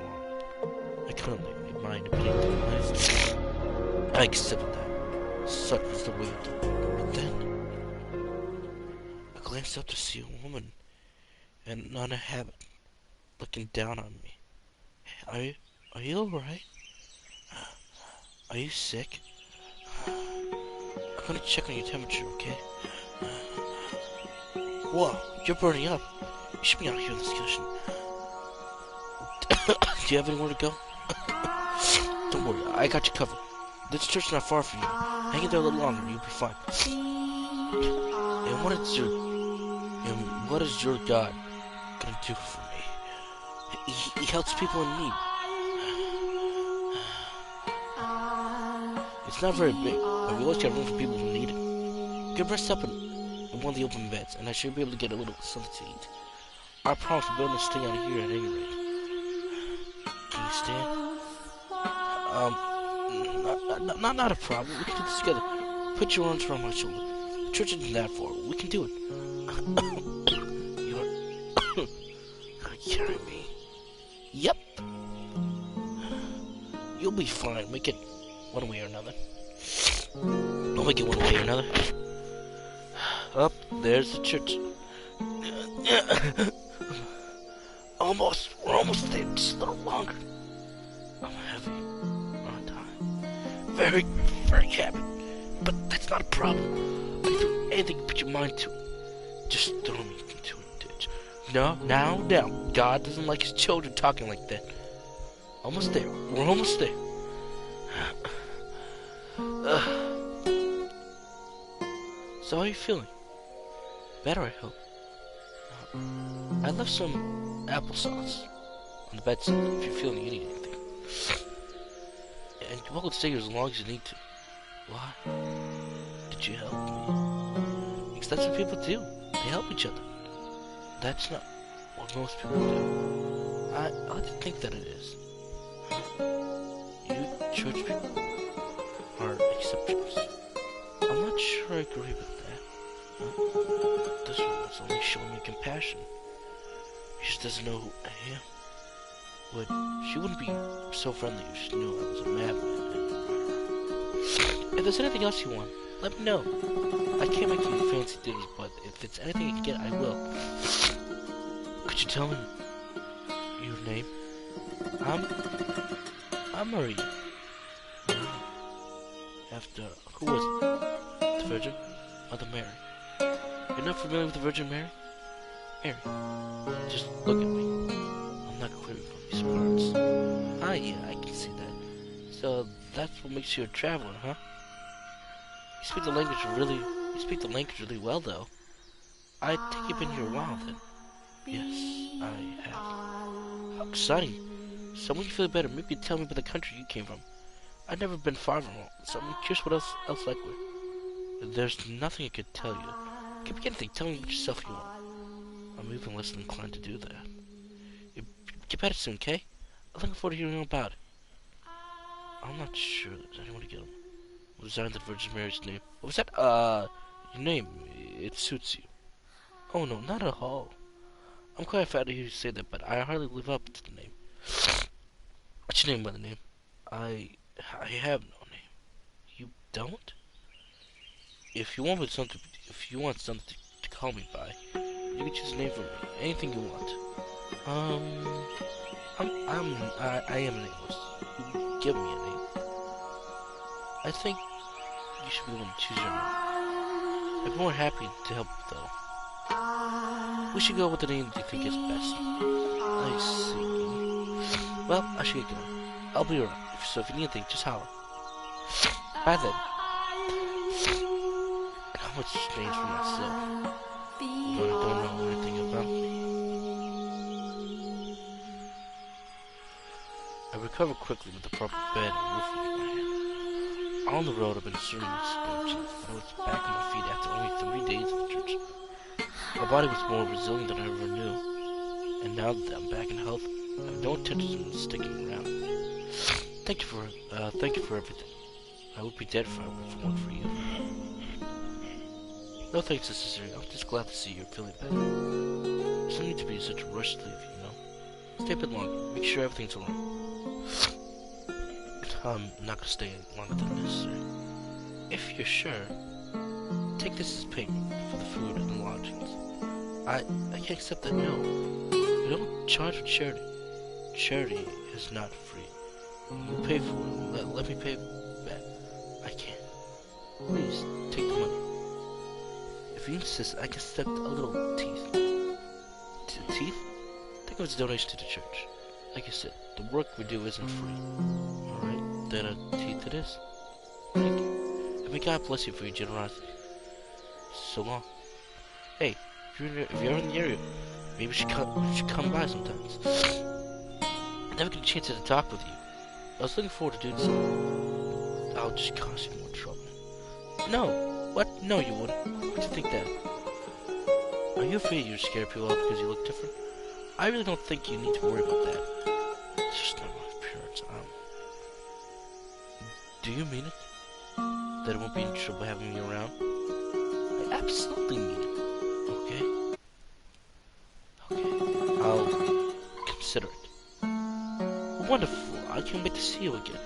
I couldn't make my mind up anything. I accepted that. Such was the way of the world. But then I glanced up to see a woman and on a habit looking down on me. Are you alright? Are you sick? I'm gonna check on your temperature, okay? Whoa, you're burning up. You should be out here in this kitchen. Do you have anywhere to go? Don't worry, I got you covered. This church's not far from you. Hang in there a little longer and you'll be fine. And what is your God gonna do for me? He helps people in need. It's not very big, but we always got room for people who need it. Get rest up in one of the open beds, and I should be able to get a little something to eat. I promise we'll be able to stay out here at any rate. Can you stand? Not a problem. We can do this together. Put your arms around my shoulder. The church isn't that far. We can do it. You're gonna carry me. Yep. You'll be fine. Make it one way or another. I'll make it one way or another. Up there's the church. Almost. We're almost there. Just a little longer. I'm heavy. Very, very happy. But that's not a problem. I can do anything you put your mind to. Just throw me into a ditch. No. God doesn't like his children talking like that. Almost there. We're almost there. So how are you feeling? Better, I hope. I left some applesauce on the bedside if you're feeling you need anything. And you're welcome to stay here as long as you need to. Why did you help me? Because that's what people do. They help each other. That's not what most people do. I like to think that it is. You church people are exceptions. I'm not sure I agree with that. This woman's only showing me compassion. She just doesn't know who I am. would. She wouldn't be so friendly if she knew I was a madman. If there's anything else you want, let me know. I can't make you fancy things, but if it's anything I can get, I will. Could you tell me your name? I'm Moriya. After, who was it? The Virgin? Mother Mary. You're not familiar with the Virgin Mary? Mary, just look at me. I'm not clear from these parts. Ah, yeah, I can see that. So that's what makes you a traveler, huh? You speak the language really well, though. I think you've been here a while, then. Yes, I have. How exciting. So when you feel better, maybe you tell me about the country you came from. I've never been far from home, so I'm curious what else like it. There's nothing I could tell you. Could be anything. Tell me about yourself if you want. I'm even less than inclined to do that. You get better soon, okay? I'm looking forward to hearing all about it. I'm not sure there's anyone to get him. Was that the Virgin Mary's name? What was that? Your name. It suits you. Oh no, not at all. I'm quite fat to hear you say that, but I hardly live up to the name. What's your name by the name? I have no name. You don't? If you want something to call me by, you can choose a name for me. Anything you want. I am nameless. You give me a name. I think you should be able to choose your name. I'd be more happy to help, though. We should go with the name that you think is best. I see. Well, I should get going. I'll be around, so if you need anything, just holler. Bye then. How much strange for myself, but I don't know anything about. I recovered quickly with the proper bed and roof over my head. On the road, I've been serving this but I was back on my feet after only 3 days of church. My body was more resilient than I ever knew, and now that I'm back in health, I have no intention of sticking around. Thank you for everything. I would be dead if it weren't for you. No thanks necessary. I'm just glad to see you're feeling better. There's no need to be in such a rush to leave, you know. Stay a bit longer. Make sure everything's alright. I'm not gonna stay longer than necessary. If you're sure, take this as payment for the food and the lodgings. I can't accept that, no. We don't charge for charity. Charity is not free. You pay for it. Let me pay back. I can't. Please, take the money. If you insist, I can accept a little teeth. Teeth? Think of it as a donation to the church. Like I said, the work we do isn't free. Alright, then a teeth it is. Thank you. And may God bless you for your generosity. So long. Hey, if you're in the area, maybe we should come by sometimes. I never get a chance to talk with you. I was looking forward to doing so. I'll just cause you more trouble. No. What? No, you wouldn't. Why would you think that? Are you afraid you'd scare people off because you look different? I really don't think you need to worry about that. It's just not my appearance. Do you mean it? That it won't be any trouble having me around? I absolutely mean it. Okay? Okay. I'll consider it. Wonderful. I can't wait to see you again.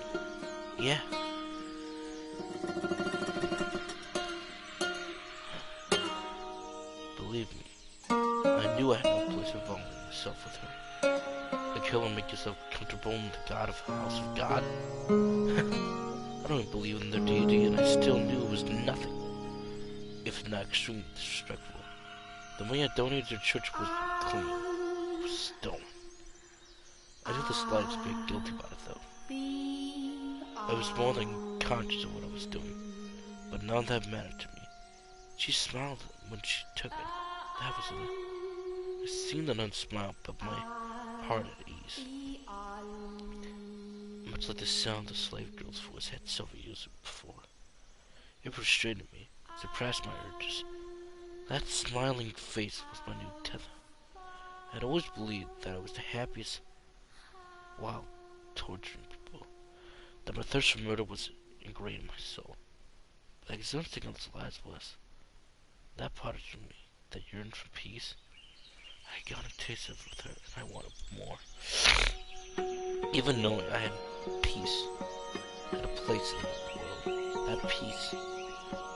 Yeah. Believe me, I knew I had no place involving myself with her. The killer make yourself comfortable in the god of House of God. I don't even believe in their deity, and I still knew it was nothing, if not extremely disrespectful. The money I donated to the church was clean. It was stolen. I did the slightest bit guilty about it, though. I was more than conscious of what I was doing, but none of that mattered to me. She smiled when she took it. That was it. It seemed an unsmile, but my heart at ease. Much like the sound the slave girl's voice had several years before. It frustrated me, suppressed my urges. That smiling face was my new tether. I had always believed that I was the happiest while torturing people, that my thirst for murder was ingrained in my soul. But exhausting on its lies was that part of me that yearned for peace. I got a taste of it with her, and I wanted more. Even knowing I had peace, had a place in the world, that peace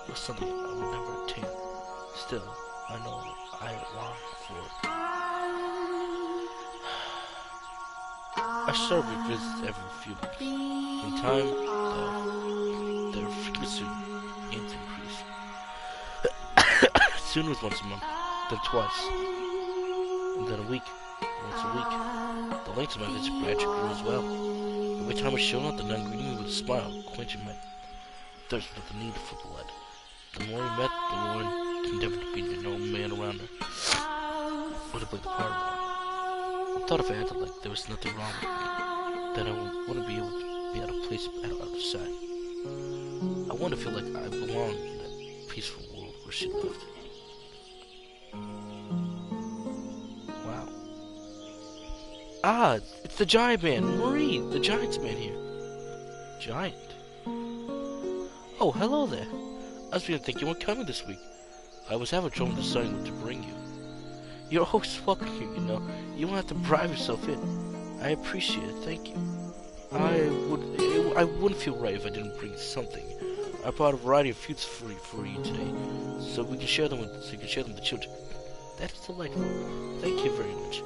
was something I would never attain. Still, I know I long for it. I serve with visits every few weeks. In time, their frequency begins to increase. Soon it was once a month, then twice, and then a week, once a week. The length of my visit gradually grew as well. Every time I showed up, the nun greeted me with a smile, quenching my thirst with the need for blood. The more we met, the more I endeavored to be the no man around her, or to play the part of one. I thought if I acted like there was nothing wrong with me, then I wouldn't be able to be out of place at her other side. I wanted to feel like I belonged in that peaceful world where she lived. Wow. Ah, it's the giant man, Moriya, the giant's man here. Giant? Oh, hello there. I was beginning to think you weren't coming this week. I was having trouble deciding what to bring you. You're always welcome here, you know. You won't have to bribe yourself in. I appreciate it, thank you. I wouldn't feel right if I didn't bring something. I brought a variety of fruits for you today, so you can share them with the children. That is delightful. Thank you very much.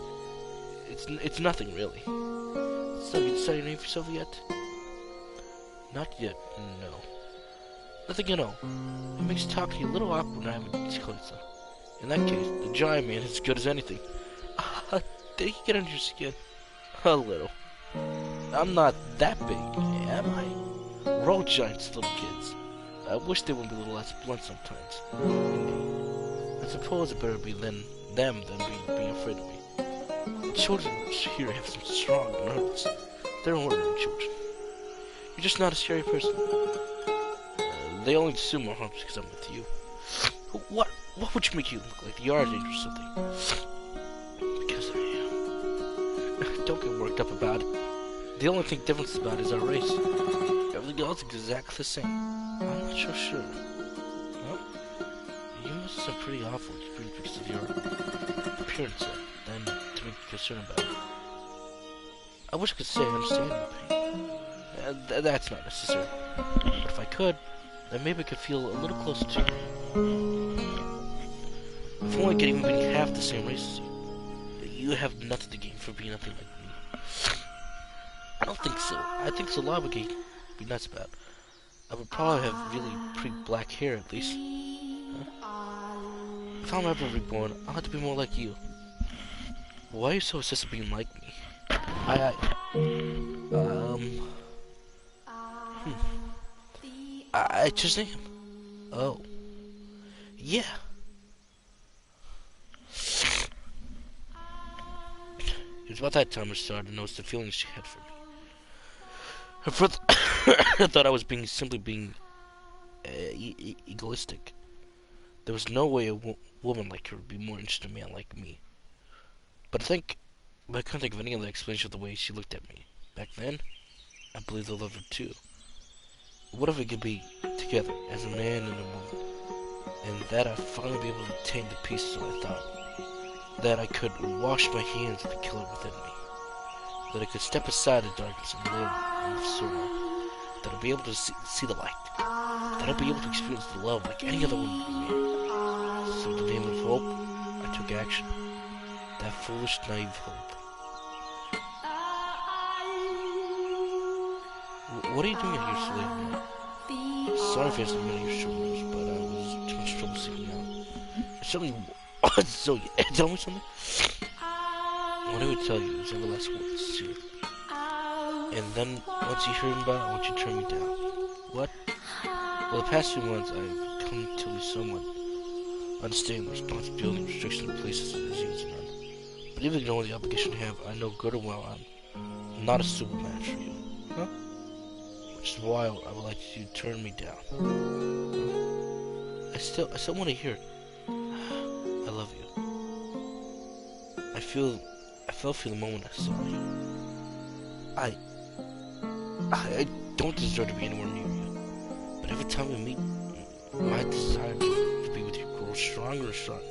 It's nothing really. So you decided your name for yourself yet? Not yet, no. Nothing at all. It makes talking a little awkward when I haven't chosen. In that case, the giant man is as good as anything. Did he get under your skin? A little. I'm not that big, am I? We're all giants, little kids. I wish they would be a little less blunt sometimes. I suppose it better be them than being afraid of me. The children here have some strong nerves. They're ordinary children. You're just not a scary person. They only assume more harm because I'm with you. What would you make you look like? The yard angel or something? Because I am. Don't get worked up about it. The only thing different about it is our race. Everything else is exactly the same. I'm not so sure. Well, you must have some pretty awful experience because of your appearance than to be concerned about it. I wish I could say I understand your pain. That's not necessary. But if I could, then maybe I could feel a little closer to you. If only I could even be half the same race as you. You have nothing to gain for being nothing like me. I don't think so. I think so lot would be nuts about. I would probably have really pretty black hair at least. Huh? If I'm ever reborn, I'll have to be more like you. Why are you so obsessed with being like me? I just am. Oh. Yeah. It was about that time I started to notice the feelings she had for me. Her first I thought I was simply being egoistic. There was no way a woman like her would be more interested in a man like me. But I couldn't think of any other explanation of the way she looked at me. Back then, I believed I loved her too. What if we could be together as a man and a woman, and that I'd finally be able to attain the peace, so I thought. That I could wash my hands of the killer within me. That I could step aside the darkness and live in the sorrow. That I'd be able to see the light. That I'd be able to experience the love like any other woman could be. So in the name of hope, I took action. That foolish, naive hope. What are you doing here so late now? Sorry if I hasn't been on your shoulders, but I was too much trouble sleeping out. Certainly. So, tell me something? What I would tell you is every last word is sealed. And then, once you hear me about it, I want you to turn me down. What? Well, the past few months, I've come to be somewhat understand the responsibility and restrictions in places as you as none. But even knowing the obligation I have, I know good and well I'm not a suitable match for you. Huh? Which is why I would like you to turn me down. I still want to hear it. I love you. I fell for the moment I saw you. I don't deserve to be anywhere near you. But every time we meet, my desire to be with you grows stronger and stronger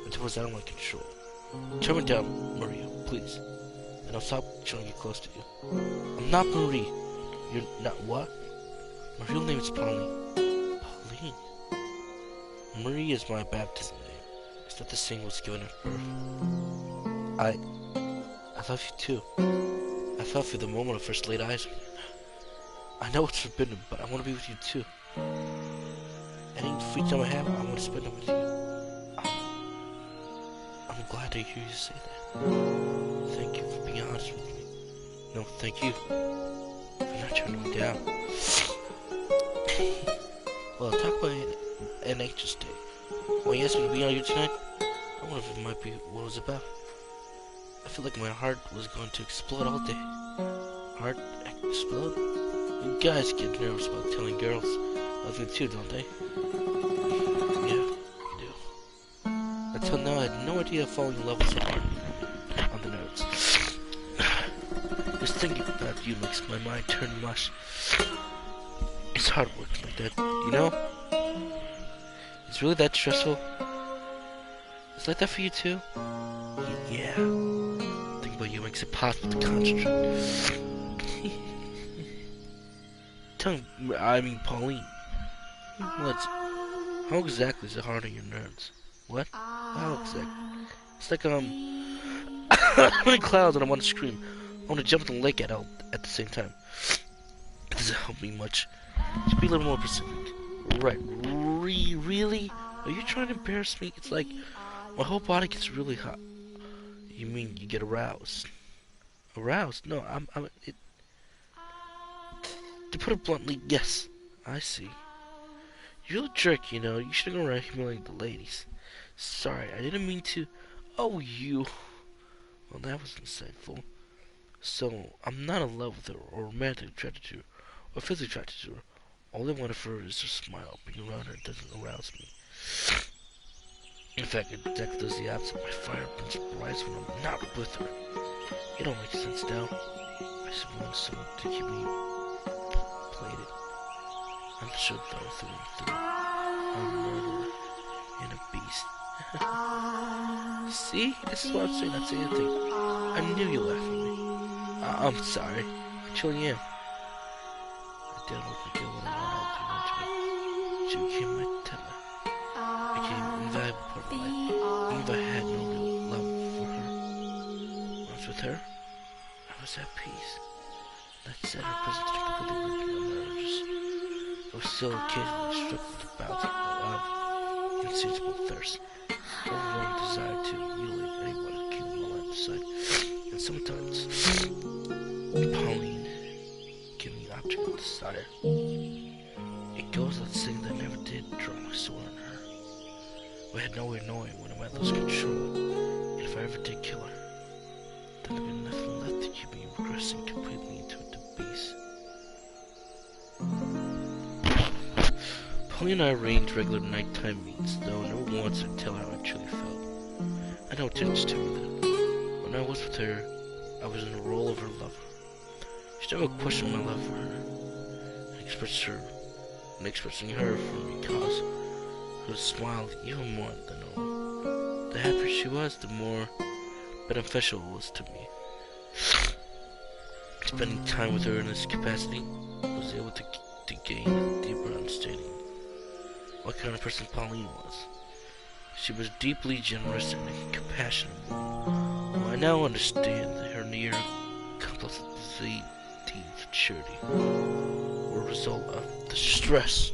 until it's out of my control. Turn me down, Moriya, please. and I'll stop trying to get close to you. I'm not Marie. You're not what? My real name is Pauline. Pauline? Marie is my baptism name. It's not the same was given at birth. I love you too. I fell for the moment I first laid eyes on you. I know it's forbidden, but I want to be with you too. Any free time I have, I want to spend it with you. I'm glad to hear you say that. Thank you for being honest with me. No, thank you for not turning me down. Well, talk about an anxious day. When you asked me to be on here tonight, I wonder if it might be what it was about. I feel like my heart was going to explode all day. Heart explode? You guys get nervous about telling girls. I love you too, don't they? Yeah, you do. Until now, I had no idea falling in love with someone on the nerves. Just thinking about you makes my mind turn mush. It's hard working like that, you know? It's really that stressful. It's like that for you too? Yeah. Thinking about you makes it possible to concentrate. Pauline. How exactly is it hard on your nerves? What? How exactly? It's like, I'm in clouds and I want to scream. I want to jump in the lake at the same time. It doesn't help me much. Just be a little more specific. Right. Really? Are you trying to embarrass me? It's like my whole body gets really hot. You mean you get aroused? Aroused? No, to put it bluntly, yes. I see. You're a jerk, you know. You shouldn't go around humiliating the ladies. Sorry, I didn't mean to. Oh, you. Well, that was insightful. So, I'm not in love with her, or romantically attracted to her, or physically attracted to her. All I want for her is her smile. Being around her doesn't arouse me. In fact, it exactly does the opposite. My fire burns bright when I'm not with her. It don't make sense now. I just want someone to keep me plated. I'm sure though through and through. I'm a murderer and a beast. See? This is what I'm saying, not saying anything. I knew you laughed at me. I'm sorry. I truly am. I didn't look like you when I wanted to. She became my tether. Became an invaluable part of my life. Even if I had no real love for her. When I was with her, I was at peace. That said, her presence didn't completely break my marriages. I was still occasionally struck with a bout of insatiable thirst. Overwhelming desire to mutilate anyone who came in my life aside. And sometimes, Pauline gave me object of desire. It goes without saying that I never did draw my sword on her. I had no way of knowing when I might lose control. And if I ever did kill her, then there'd be nothing left to keep me regressing completely into a beast. Pauline and I arranged regular nighttime meets, though never once would tell her how I truly felt. I know it didn't to me that when I was with her, I was in the role of her lover. She never questioned my love for her, and expressing her for me cause her smiled even more than normal. The happier she was, the more beneficial it was to me. Spending time with her in this capacity, I was able to gain a deeper understanding of what kind of person Pauline was. She was deeply generous and compassionate. Well, I now understand that her near complexity deeds of charity were a result of the stress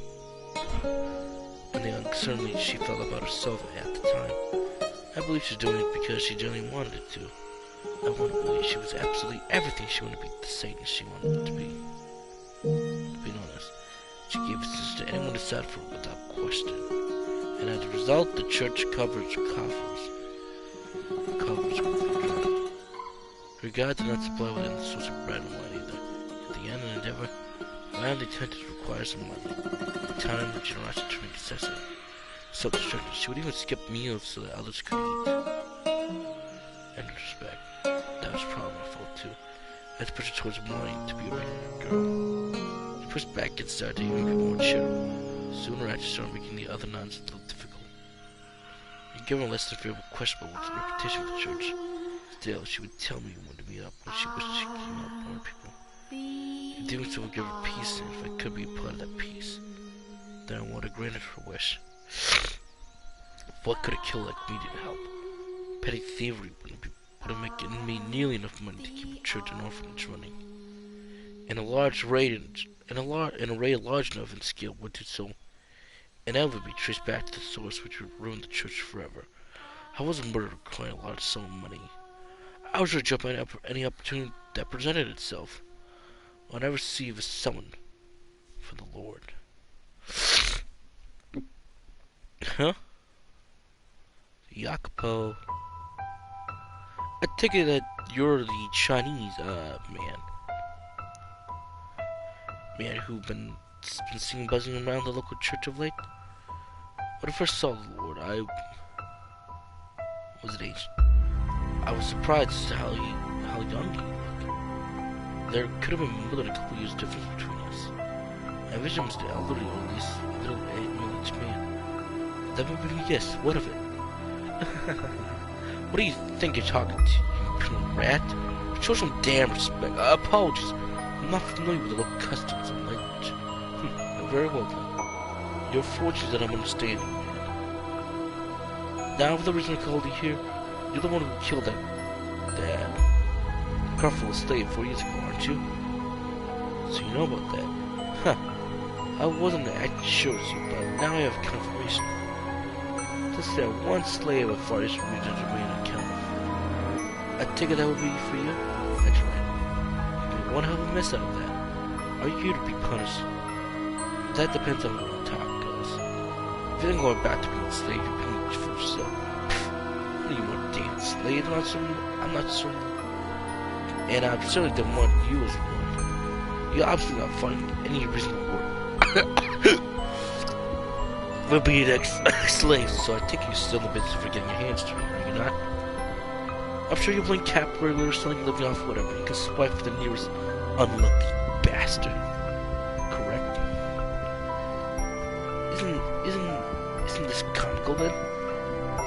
and the uncertainty she felt about herself at the time. I believe she's doing it because she genuinely wanted it to. I want to believe she was absolutely everything she wanted to be, the Satan she wanted it to be. To be honest, she gave assistance to anyone who decided for it without question. And as a result, the church coffers were filled. Her God did not supply with any source of bread and wine either. At the end of the endeavor, land they tended to require some money. Time and generosity turned necessity. Self-destruction. She would even skip meals so that others could eat. And respect. That was probably my fault too. I had to push her towards wanting to be a regular girl. She pushed back and started to even be more cheerful. Sooner I just started making the other nuns a little difficult. You give her less than fearful questionable with the reputation of the church. It's still, she would tell me when to meet up when she wished she could help more people. In doing so would give her peace, and if I could be a part of that peace, then I would have granted her wish. What could a killer like me do to help? Petty thievery wouldn't make me nearly enough money to keep a church and orphanage running. And a raid large enough in scale would do so, and that would be traced back to the source, which would ruin the church forever. I wasn't murdered requiring a large sum of money. I was ready to jump at any opportunity that presented itself. When I receive a summon for the Lord. Huh? Yakupo. I take it that you're the Chinese, man who's been seen buzzing around the local church of late. When I first saw the Lord, I was at age. I was surprised as to how young he looked. There could have been more than a couple years difference between us. I envisioned him as the elderly, or at least a little middle-aged man. That would be yes. What of it? What do you think you're talking to, you little rat? Show some damn respect. Apologies. I'm not familiar with the local customs and language. Very well then. You're fortunate that I'm understanding, man. Now, for the reason I called you here, you're the one who killed that Carful slave 4 years ago, aren't you? So you know about that. Huh. I wasn't actually sure as you, but now I have confirmation. Just that one slave of Far Eastern regions remain unaccounted for. I take it that would be for you? That's right. You'd be one hell of a mess out of that. Are you here to be punished? That depends on where the talk goes. If you're going back to being a slave, you're punished for yourself. What do you want, damn slave? I'm not certain. And I certainly don't want you as one. You're obviously not finding any reasonable work. We'll be an ex-slave, so I think you're still in the business for getting your hands dirty, are you not? I'm sure you're playing cap burglar, selling, living off whatever. You can swipe for the nearest unlucky bastard. Correct? Isn't this comical then?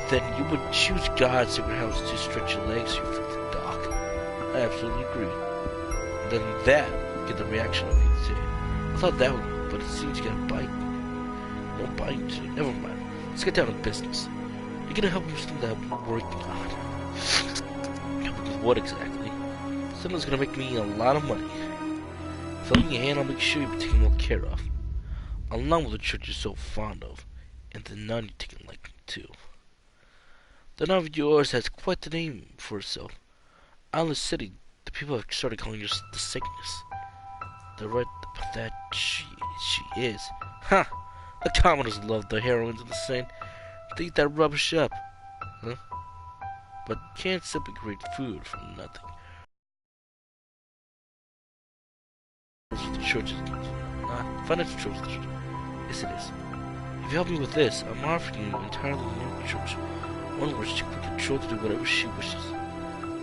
Then you would choose God's sacred house to stretch your legs, you filthy dog. I absolutely agree. Then that would get the reaction of you today. I thought that would, but it seems you got a bite. No bite today. Never mind. Let's get down to business. You're gonna help me with something that I'm working on. Help me with what exactly? Something that's gonna make me a lot of money. If I lend you a hand, I'll make sure you're taken well care of. Along with the church you're so fond of, and the nun you're taking liking to. The nun of yours has quite the name for herself. Out in the city, the people have started calling her the Sataness. They're right about that she is. Ha! The commoners love the heroines of the saint. They eat that rubbish up. Huh? But you can't simply create food from nothing. The church is not financial choices. Yes, it is. If you help me with this, I'm offering you entirely new church. One where she can control to do whatever she wishes.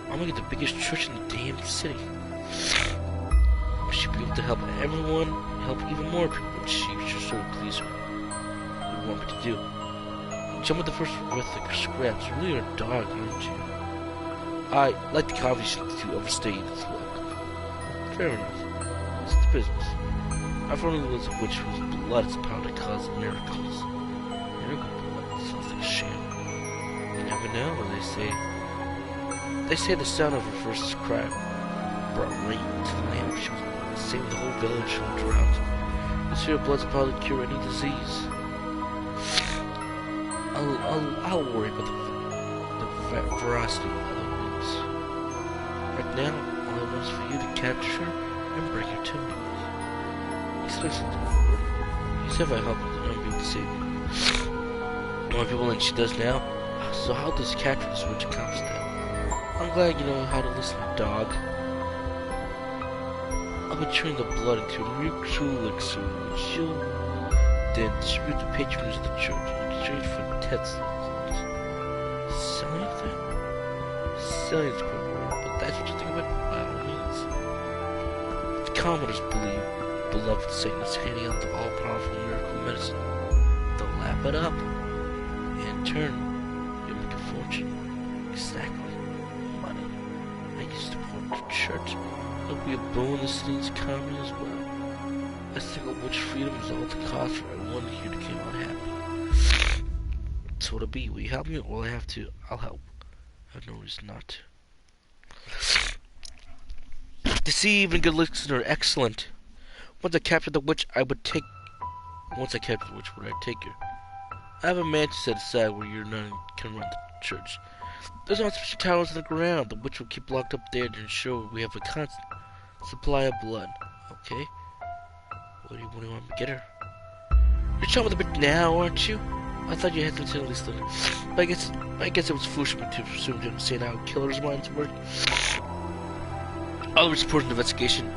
I'm gonna get the biggest church in the damn city. She'll be able to help everyone, help even more people, and she should so please her. What do you want me to do? Jump at the first with the scraps. You really are a dog, aren't you? I like the obvious to overstay its welcome. Fair enough. It's the business. I've only was a witch whose blood is power to cause miracles. Miracle blood sounds like a sham. You never know, they say the sound of her first cry brought rain to the land. She was saving the whole village from drought. This here blood's power to cure any disease. I'll worry about the veracity of all the news. Right now, all I want is for you to capture her and bring her to me. Listen to me, Lord. You said if I help you, then I'll be able to save you. More people than she does now. So how does capture this witch accomplish that? I'm glad you know how to listen, dog. I'll be turning the blood into a mutual elixir, which you'll then distribute to patrons of the church in exchange for testimonies. Selling thing? Selling is a good word, but that's what you think about by all means. The commoners believe beloved Satan is handing out the all-powerful miracle medicine. They'll lap it up, and in turn, you'll make a fortune. Exactly. Money. church. It'll be a boon the city's economy as well. I think of which freedom is all the cost for everyone here to come out happy. So it'll be. Will you help me? Well, I have to. I'll help. I have no reason not to. Deceive and good listener, excellent. Once I captured the witch, would I take her? I have a mansion set aside where your nun can run the church. There's no special towers on the ground. The witch will keep locked up there to ensure we have a constant supply of blood. Okay. What do you want me to get her? You're chatting with a bit now, aren't you? I thought you had to tell this thing. But I guess it was foolish of me to presume to understand how killers' minds work. I'll report an investigation.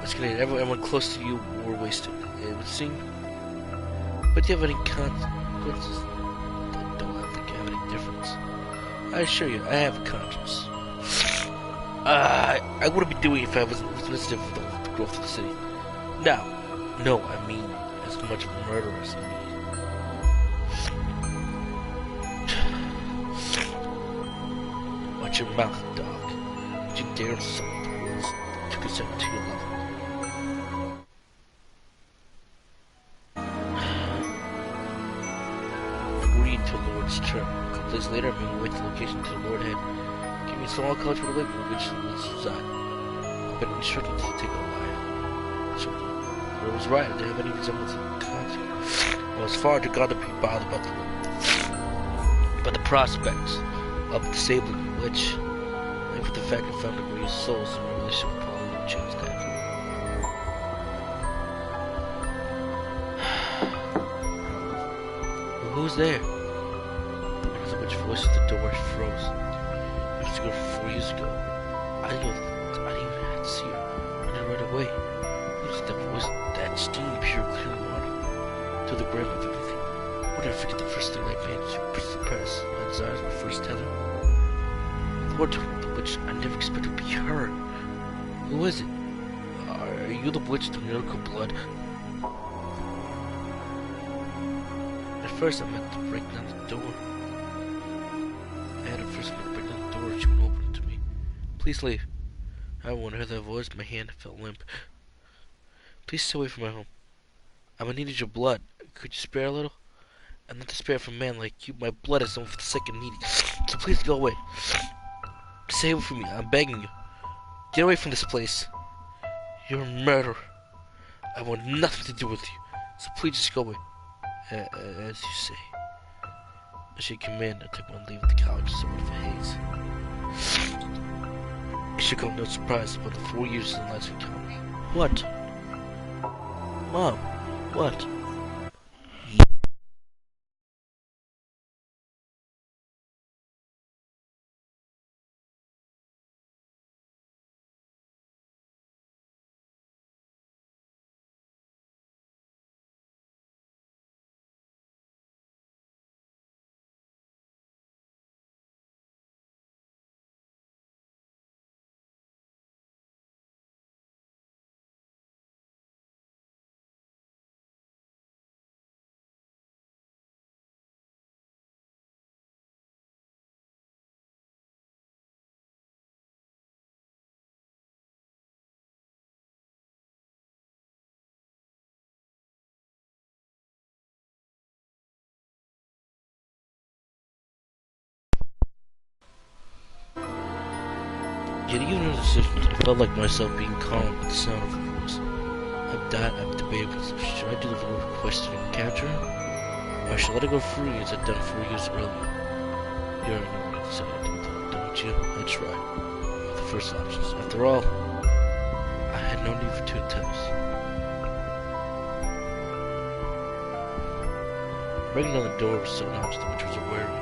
Everyone close to you were wasted, it would seem. But do you have any consequences? I don't think I have any difference. I assure you, I have a conscience. I wouldn't be doing it if I was sensitive for the growth of the city. No, I mean as much murder as me. Watch your mouth, dog. Don't you dare insult the rules that took us up to your level. Agreed to Lord's term. A couple days later, I made my way to the location to the Lord had given me a small college for the living in which was reside. I've been instructed to take a while. So, I was right. I didn't have any resemblance of consequence. I was far too gone to be bothered about the prospects of disabling me, which, and for the fact I found a great soul, so my relationship would probably have changed that. Well, who's there? Because a witch voice at the door froze. It was to go 4 years ago. I didn't even have to see her. I did right away. It was that voice, that steam, pure, clear water, to the brim of everything. Would I forget the first thing I managed to suppress my desires, my first tether? The Lord told me the witch I never expected to be her. Who is it? Are you the witch of the miracle blood? At first I meant to break down the door. She wouldn't open it to me. Please leave. However, when I heard that voice, my hand felt limp. Please stay away from my home. I'm in need of your blood. Could you spare a little? I'm not to spare from a man like you. My blood is only for the sick and needy. So please go away. Stay away from me. I'm begging you. Get away from this place. You're a murderer. I want nothing to do with you. So please just go away. As you say. As she commanded, I took my leave of the college somewhat of a haze. It should come no surprise about the 4 years in the last encounter. What? Mom, what? Yet even in the decision, I felt like myself being calmed with the sound of her voice. I've debated, should I do the vote requesting and capture her? Or should I let her go free as I'd done 4 years earlier? You already know what I decided, don't you? That's right. The first options. After all, I had no need for two attempts. Breaking down the door was so obvious the witch was aware of me.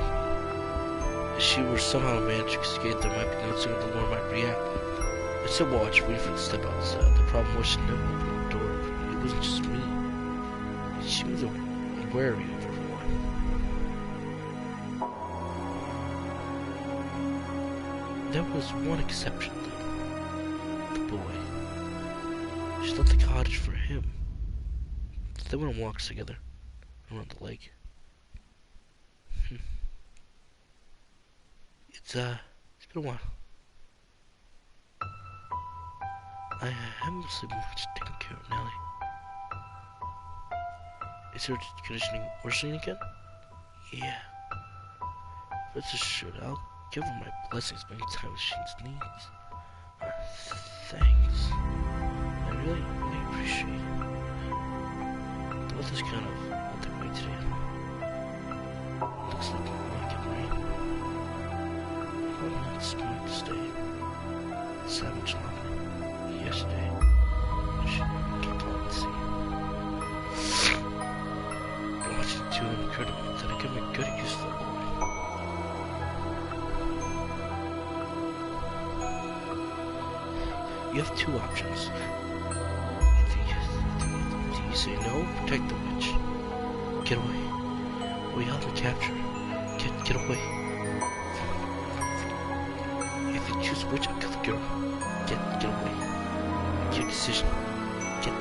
If she were somehow managed to escape, there might be no sooner the Lord might react. I still watched, waiting for her to step outside. The problem was she never opened the door. It wasn't just me. She was wary of everyone. There was one exception, though. The boy. She left the cottage for him. They went on walks together around the lake. It's been a while. I haven't sleeping much taking care of Nelly. Is her conditioning worsening again? Yeah. Rest assured, I'll give her my blessings many times she needs. Thanks. I really appreciate it. The weather's kind of not that way today. Looks like it might get rain. I'm not smart to stay. Savage longer. Yesterday, I should keep on and see. I want you to occur to me that I can make good use of that boy. You have two options. If you say no, protect the witch. Get away. Or you help me capture her. Get away. If you choose witch, I'll kill the girl. Get away. Make your decision. Get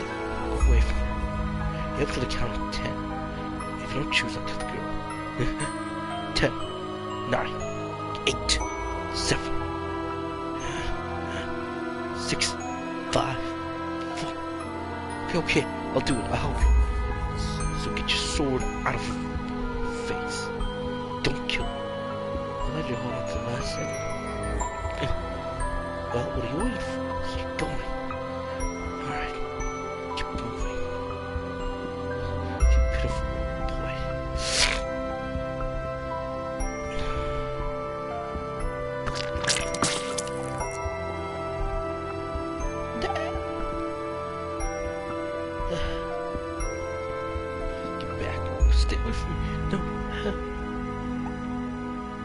away from her. You have to the count of 10. If you don't choose, I'll kill the girl. 10, 9, 8, 7, 6, 5, 4. Okay, I'll do it. I'll help you. So get your sword out of her face. Don't kill her. I'll let you hold on to the last second. Well, what are you waiting for? Keep going. Alright. Keep moving. You pitiful boy. Get back. Stay away from me. No.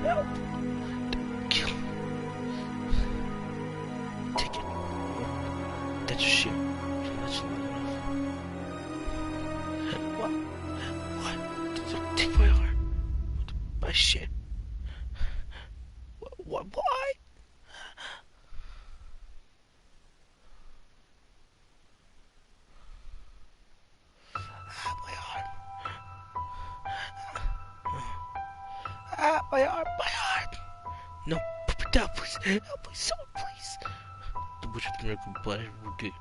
Help. Don't kill me. Take it. That's your shit. That's not enough. What? Take my arm. My shit. What? Why? My arm. My arm. No, put me down, please. Help me, someone, please. The witch with the miracle blood were good.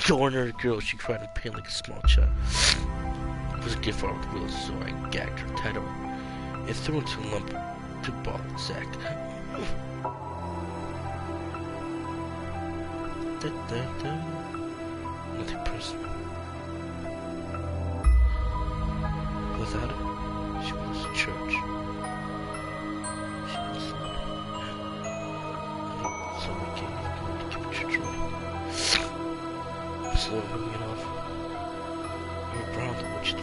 The ordinary girl, she cried in pain like a small child. It was a gift for her with wheels, so I gagged her, tied her, and threw her into a lump to ball and sack. Nothing personal. Without it, she was a church. She was someone came to give it your joy. Slowly moving it off. You're proud of what you do.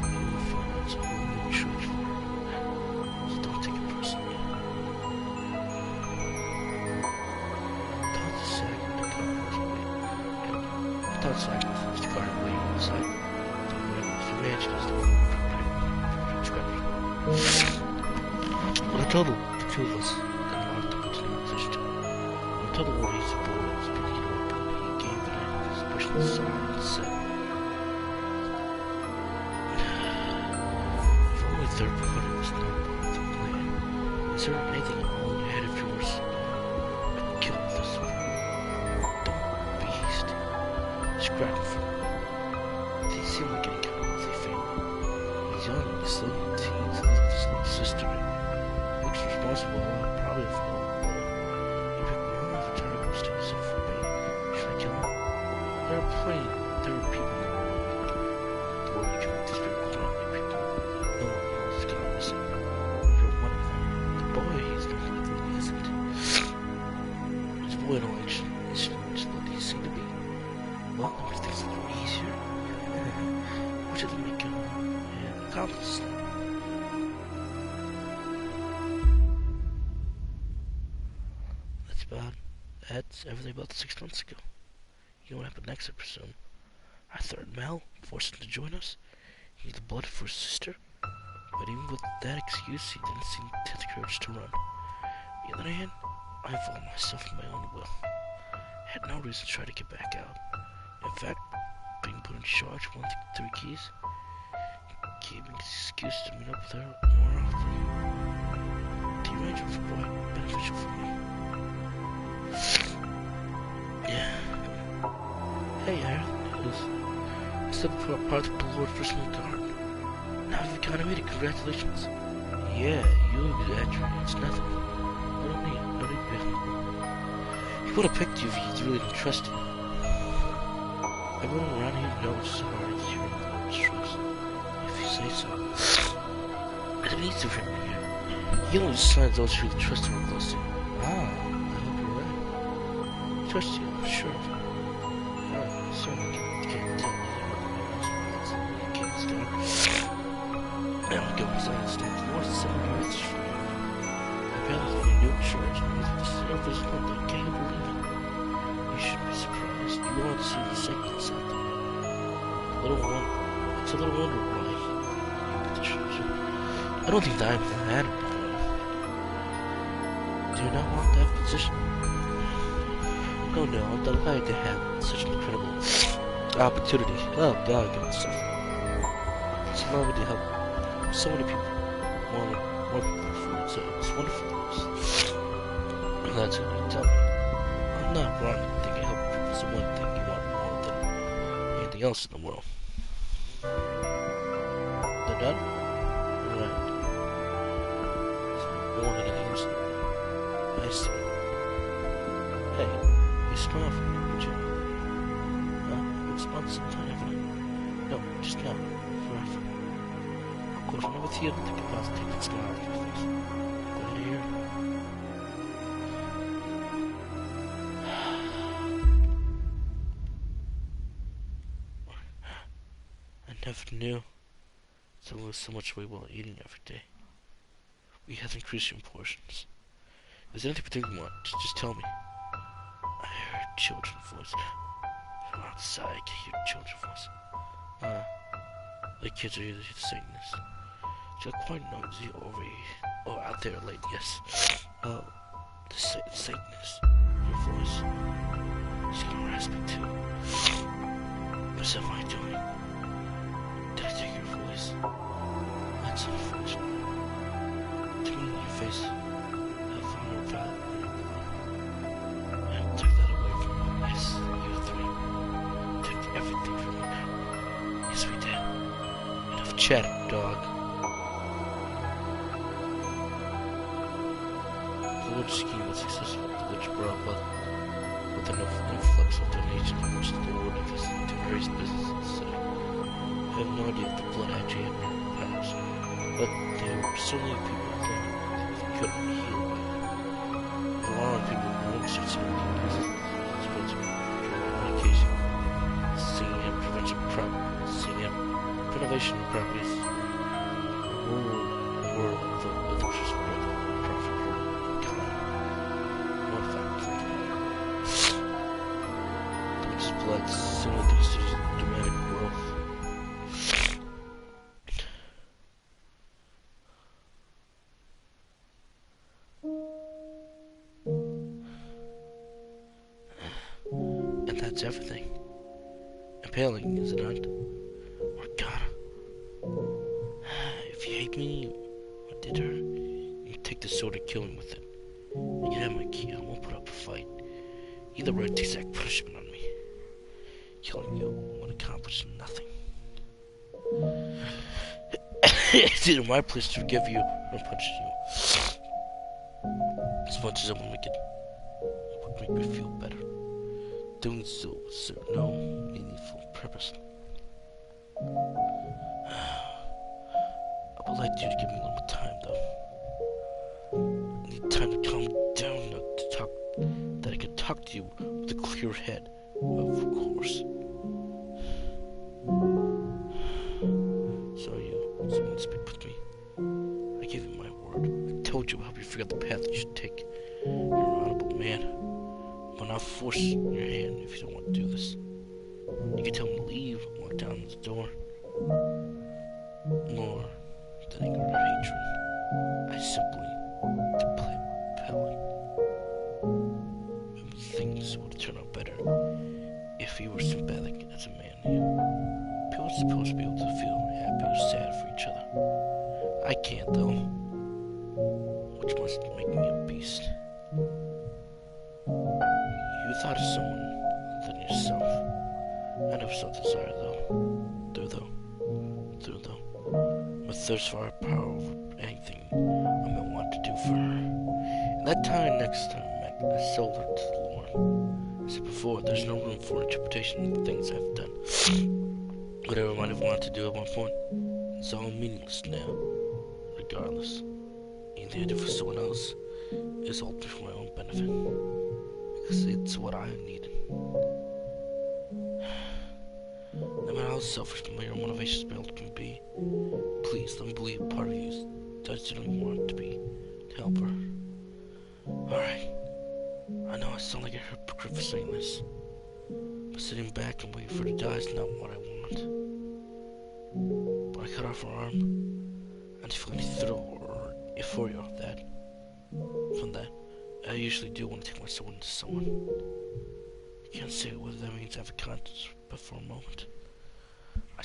You will find some new church for her. So don't take it personally. Without sacrifice, the garden waiting inside. The mansion is the one prepared. When I told the two of us that Mark to continue with this job, when I told the warriors the boy was being open, he gave it his personal side and said, if only third party was not part of the plan, is there anything at all in your head of yours? I can kill with this one. Don't be hasty. Scrap him from him. They seem like any kind of wealthy family. He's young, he's still in the teens, he lives with his little sister. Looks responsible, probably a fool, but he picked me off a target to use him for bait. Should I kill him? There are people in the world. The world you can make these people call me people. No one else is gonna miss it. You're one of them. The boy, he's not likely he isn't. His boy don't as what he seemed to be. Well, that makes things a little easier. Which of them make him and accomplice them? That's everything about 6 months ago. You know what happened next, I presume. I threatened Mel, forced him to join us. He needed blood for his sister. But even with that excuse, he didn't seem to have the courage to run. On the other hand, I involved myself in my own will. I had no reason to try to get back out. In fact, being put in charge of one of the 3 keys gave me an excuse to meet up with her more often. The arrangement was quite beneficial for me. Yeah. Hey, Aaron. Step for a part of the Lord's personal guard. Now you've got made it. Congratulations. Yeah, you exaggerate. It's nothing. I don't need really. He would have picked you if he really didn't trust you. Everyone around here knows so hard that you're in the Lord's trust. If you say so. I don't need to remember here. He only signs those who trust him close to him. Ah, I hope you're right. Trust you, I'm sure of it. Alright, so much. Can't tell me now go inside and stand towards the center of the message from you. I realized if you knew it sure as the surface looked like can't believe it. You shouldn't be surprised. You want to see the sickness out there. It's a little wonder why you get the treasure. I don't think that I'm that important. Do you not want that position? Oh no, I'm delighted to have such an incredible opportunity. Oh God, good stuff. It's lovely to help so many people. More people food, so it's wonderful. And that's what you tell me. I'm not wrong in thinking helping people is the one thing you want more than anything else in the world. They're done? Alright. More than anything else in the world. I see. Hey, you smile for me, would you? Huh? Would smile sometime, haven't I? No, just now. Forever. Of course, when I'm with you, I don't think about taking that smile off your face. Glad to hear it. I never knew to lose so much weight while eating every day. We have increasing portions. If there's anything particular you want, just tell me. I heard children's voice. From outside, I can hear children's voice. The kids are usually saying this. They're quite noisy over here. Oh, out there late, yes. Oh, the Satanness. Your voice. She's gonna raspy too. What's am I doing? Did I take your voice? That's unfortunate. To me, your face. I found no value in your blood. I took that away from you. Yes, you three. Took everything from me now. Yes, we did. Enough chatter, dog. The Lord's scheme was successful. The Lord's brought about with enough influx of donations from which the Lord invested into various businesses in the city. I have no idea if the blood actually had been passed, but there were certainly people that couldn't heal by it. A lot of people who won't search their weaknesses, spreads medication, CM prevention CM prevention properties, world of the trust brother, profit her, kind, one factor. Which blood similar to dramatic growth. And that's everything. Impaling, is it not? Morgana. If you hate me, or did her, you take the sword and kill me with it. You can have my key, I won't put up a fight. Either way, it takes exact punishment on me. Killing you would accomplish nothing. It's either my place to forgive you or punish you. As much as I will make it would make me feel better. Doing so would serve no meaningful purpose. I would like you to give me a little more time, though. I need time to calm down enough to talk, that I can talk to you with a clear head, of course. So you want to speak with me? I gave you my word. I told you I'll help you figure out the path you should take. You're an honorable man. But I'll force your hand if you don't want to do this. You can tell me to leave, walk down the door. More than anger or hatred, I simply repel it. Things would turn out better if you were sympathetic as a man. People are supposed to be able to feel happy or sad for each other. I can't, though. Which must make me a beast. you thought of someone other than yourself. I never saw desire, though. My thirst for her power over anything I might want to do for her. And that time, next time I met, I sold her to the Lord. As I said before, there's no room for interpretation of the things I've done. Whatever I might have wanted to do at one point, it's all meaningless now. Regardless, anything I do for someone else is ultimately for my own benefit. Because it's what I needed. No matter how selfish your motivations can be, please let me believe part of you does genuinely want to help her. Alright, I know I sound like a hypocrite for saying this, but sitting back and waiting for her to die is not what I want. But I cut off her arm, and if you feel any thrill or euphoria from that, I usually do want to take my soul into someone. I can't say whether that means I have a conscience, but for a moment, I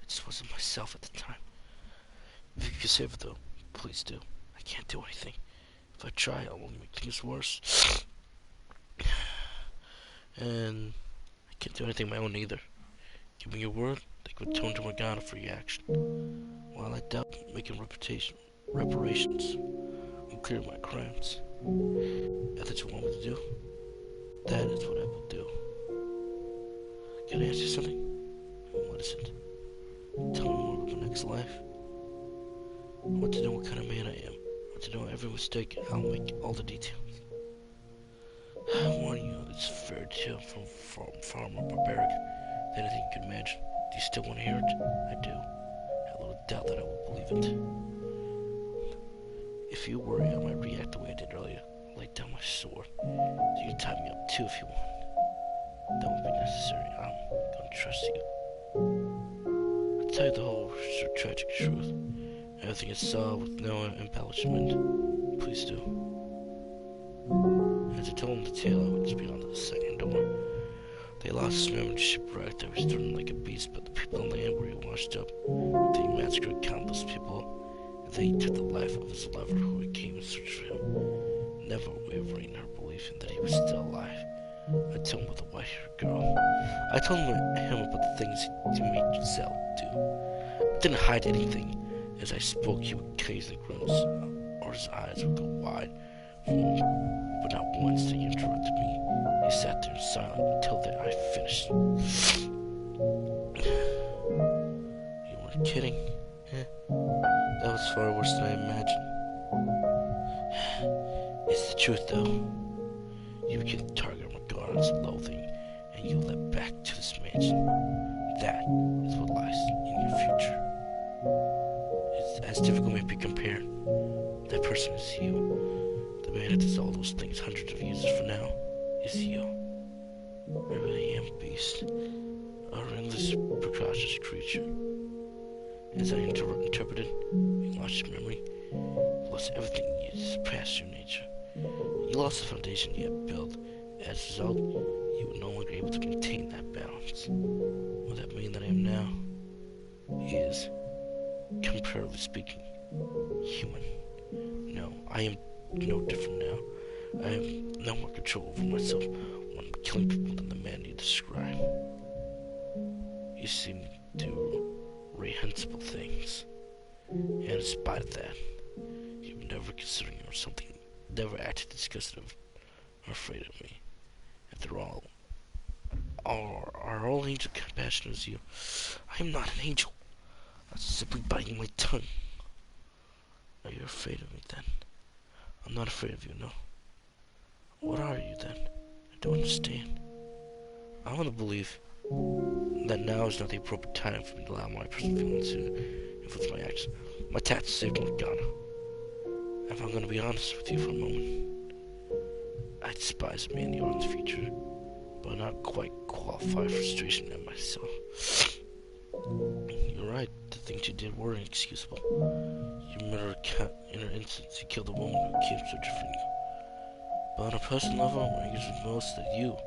just wasn't myself at the time. If you can save it though, please do. I can't do anything. If I try, I'll only make things worse. And I can't do anything of my own either. Give me your word, they could atone to Morgana for your action. While I doubt making reparations will clear my crimes. If that's what you want me to do, that is what I will do. Can I ask you something? What is it? Tell me more about the next life. I want to know what kind of man I am. I want to know every mistake. I'll make all the details. I warn you, it's a fairy tale from far more barbaric than anything you can imagine. Do you still want to hear it? I do. I have little doubt that I will believe it. If you worry, I might react the way I did earlier. Lay down my sword. You can tie me up too if you want. That won't be necessary. I'm gonna trust you. I'll tell you the whole tragic truth. Everything is solved with no embellishment. Please do. As I told him the tale, I would just beyond the second door. They lost his memory to shipwreck. They was thrown like a beast, but the people on land where he washed up. They massacred countless people. And they took the life of his lover who came in search for him. Never wavering in her belief that he was still alive. I told him about the white-haired girl. I told him about the things he made Giselle do. I didn't hide anything. As I spoke, he would occasionally grimace, or his eyes would go wide. But not once did he interrupt me. He sat there in silence until I finished. You weren't kidding? That was far worse than I imagined. It's the truth, though. You became the target of Morgana's loathing, and you led back to this mansion. That is what lies in your future. It's as difficult may be compared. That person is you. The man that does all those things hundreds of years from now is you. I really am a beast. A relentless, precocious creature. As I interpreted, you lost your memory. You lost everything you surpassed your nature. You lost the foundation you had built. As a result, you were no longer able to maintain that balance. What that mean that I am now is, comparatively speaking, human. No, I am no different now. I have no more control over myself when I'm killing people than the man you describe. You seem to do reprehensible things, and in spite of that, you've never considered me or something, never acted disgusted or afraid of me. After all, our all angel compassion is you. I am not an angel. I'm simply biting my tongue. Are you afraid of me then? I'm not afraid of you, no. What are you then? I don't understand. I want to believe that now is not the appropriate time for me to allow my personal feelings to influence my actions. My task is saving Morgana. If I'm going to be honest with you for a moment, I despise the man you are in the future, but I'm not quite qualified for situation in myself. You're right, the things you did were inexcusable. You murdered a cat in her instance. You killed a woman who came searching for you. But on a personal level, what angers me most that you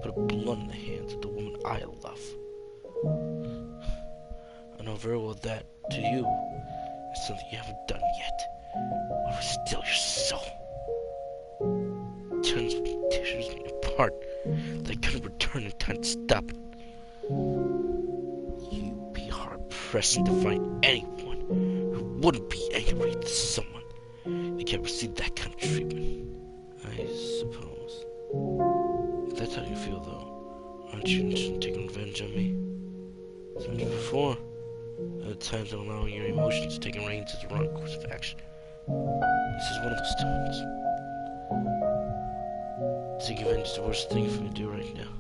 put blood in the hands of the woman I love. I know very well that, to you, is something you haven't done yet. But it will steal your soul. Tears me apart. heart that I couldn't return in time to stop it. You'd be hard-pressed to find anyone who wouldn't be angry at someone they can't receive that kind of treatment. I suppose. If that's how you feel, though, aren't you interested in taking revenge on me? As I mentioned before, at times when allowing your emotions taking reins is the wrong course of action. This is one of those times. Taking revenge is the worst thing for me to do right now.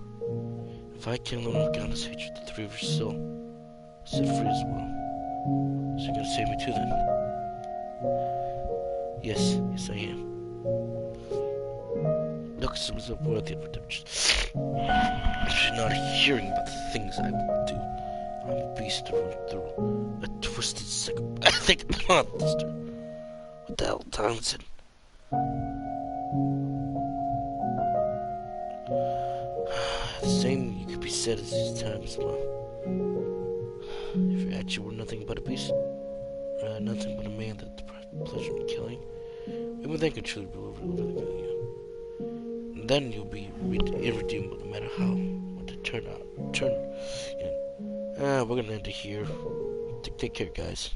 If I can learn Morgana's hatred, the three of your soul, set free as well. So you're gonna save me too then? Yes, yes I am. Look, some is worthy of redemption. Especially not hearing about the things I would do. I'm a beast to run through. A twisted psychopathic monster. What the hell, Townsend? The same you could be said as these times as well. If you actually were nothing but a beast, nothing but a man that deprived pleasure in killing, even then could truly be over you. And then you'll be irredeemable no matter how what it turn out. We're gonna end it here. Take care, guys.